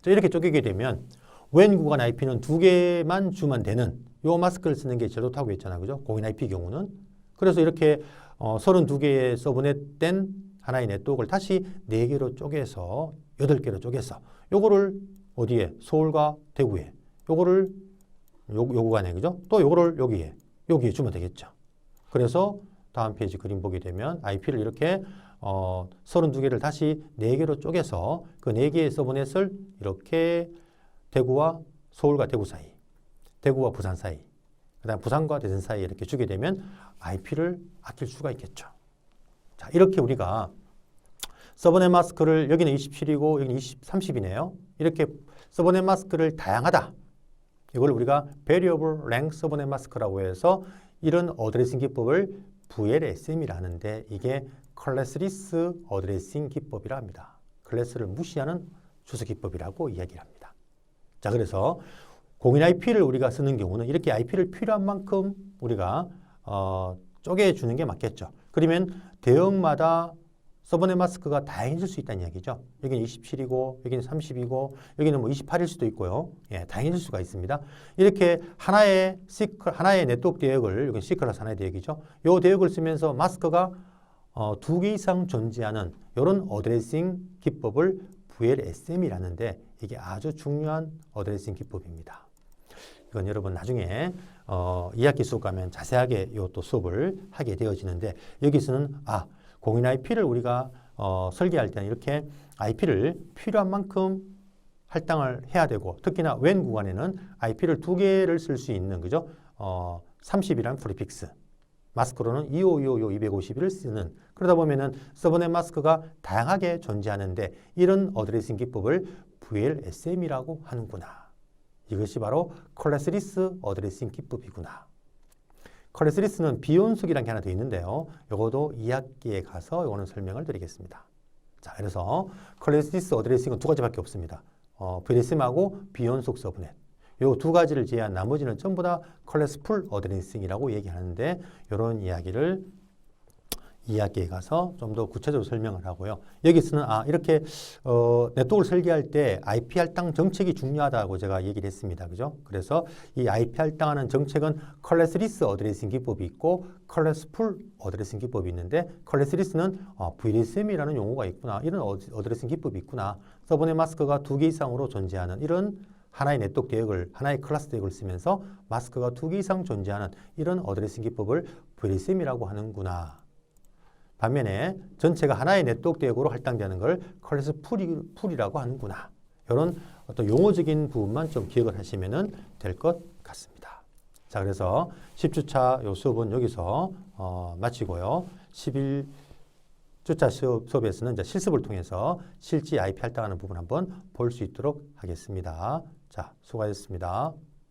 자, 이렇게 쪼개게 되면 웬 구간 IP는 2개만 주면 되는 요 마스크를 쓰는 게 제일 좋다고 했잖아요. 그죠? 공인 IP 경우는. 그래서 이렇게 32개의 서브넷 된 하나의 네트워크를 다시 4개로 쪼개서 8개로 쪼개서 요거를 어디에? 서울과 대구에. 요거를 요 구간에, 그죠? 또 요거를 여기에 주면 되겠죠. 그래서 다음 페이지 그림 보게 되면 IP를 이렇게 32개를 다시 4개로 쪼개서 그 4개의 서브넷을 이렇게 대구와 서울과 대구 사이, 대구와 부산 사이, 그 다음 부산과 대전 사이에 이렇게 주게 되면 IP를 아낄 수가 있겠죠. 자, 이렇게 우리가 서브넷 마스크를 여기는 27이고 여기는 30이네요. 이렇게 서브넷 마스크를 다양하다. 이걸 우리가 Variable Length 서브넷 마스크라고 해서 이런 어드레싱 기법을 VLSM이라 하는데 이게 클래스리스 어드레싱 기법이라 합니다. 클래스를 무시하는 주소 기법이라고 이야기를 합니다. 자, 그래서 공인 IP를 우리가 쓰는 경우는 이렇게 IP를 필요한 만큼 우리가 쪼개주는 게 맞겠죠. 그러면 대역마다 서브넷 마스크가 다양해질 수 있다는 이야기죠. 여기는 27이고 여기는 30이고 여기는 뭐 28일 수도 있고요. 예, 다양해질 수가 있습니다. 이렇게 하나의 네트워크 대역을, 여기는 시크릿 하나의 대역이죠. 이 대역을 쓰면서 마스크가 2개 이상 존재하는 이런 어드레싱 기법을 VLSM이라는데 이게 아주 중요한 어드레싱 기법입니다. 이건 여러분 나중에 2학기 수업 가면 자세하게 이것도 수업을 하게 되어지는데 여기서는 공인 IP를 우리가 설계할 때는 이렇게 IP를 필요한 만큼 할당을 해야 되고 특히나 WAN 구간에는 IP를 2개를 쓸 수 있는 그죠? 30이라는 프리픽스 마스크로는 25251을 쓰는 그러다 보면은 서브넷 마스크가 다양하게 존재하는데 이런 어드레싱 기법을 VLSM이라고 하는구나. 이것이 바로 클래스리스 어드레싱 기법이구나. 클래스리스는 비온숙이라는 게 하나 더 있는데요. 이것도 2학기에 가서 이거는 설명을 드리겠습니다. 자, 그래서 클래스리스 어드레싱은 두 가지밖에 없습니다. VLSM하고 비온숙 서브넷. 요 두 가지를 제외한 나머지는 전부 다 클래스풀 어드레싱이라고 얘기하는데 이런 이야기를 2학기에 가서 좀 더 구체적으로 설명을 하고요. 여기서는 이렇게 네트워크를 설계할 때 IP 할당 정책이 중요하다고 제가 얘기를 했습니다. 그죠? 그래서 이 IP 할당하는 정책은 클래스리스 어드레싱 기법이 있고 클래스풀 어드레싱 기법이 있는데 클래스리스는 VLSM이라는 용어가 있구나. 이런 어드레싱 기법이 있구나. 서브넷 마스크가 2개 이상으로 존재하는 이런 하나의 네트워크 대역을, 하나의 클래스 대역을 쓰면서 마스크가 2개 이상 존재하는 이런 어드레싱 기법을 VLSM이라고 하는구나. 반면에 전체가 하나의 네트워크 대역으로 할당되는 걸 클래스 풀이라고 하는구나. 이런 어떤 용어적인 부분만 좀 기억을 하시면 될 것 같습니다. 자, 그래서 10주차 요 수업은 여기서 마치고요. 11주차 수업에서는 이제 실습을 통해서 실제 IP 할당하는 부분 한번 볼 수 있도록 하겠습니다. 자, 수고하셨습니다.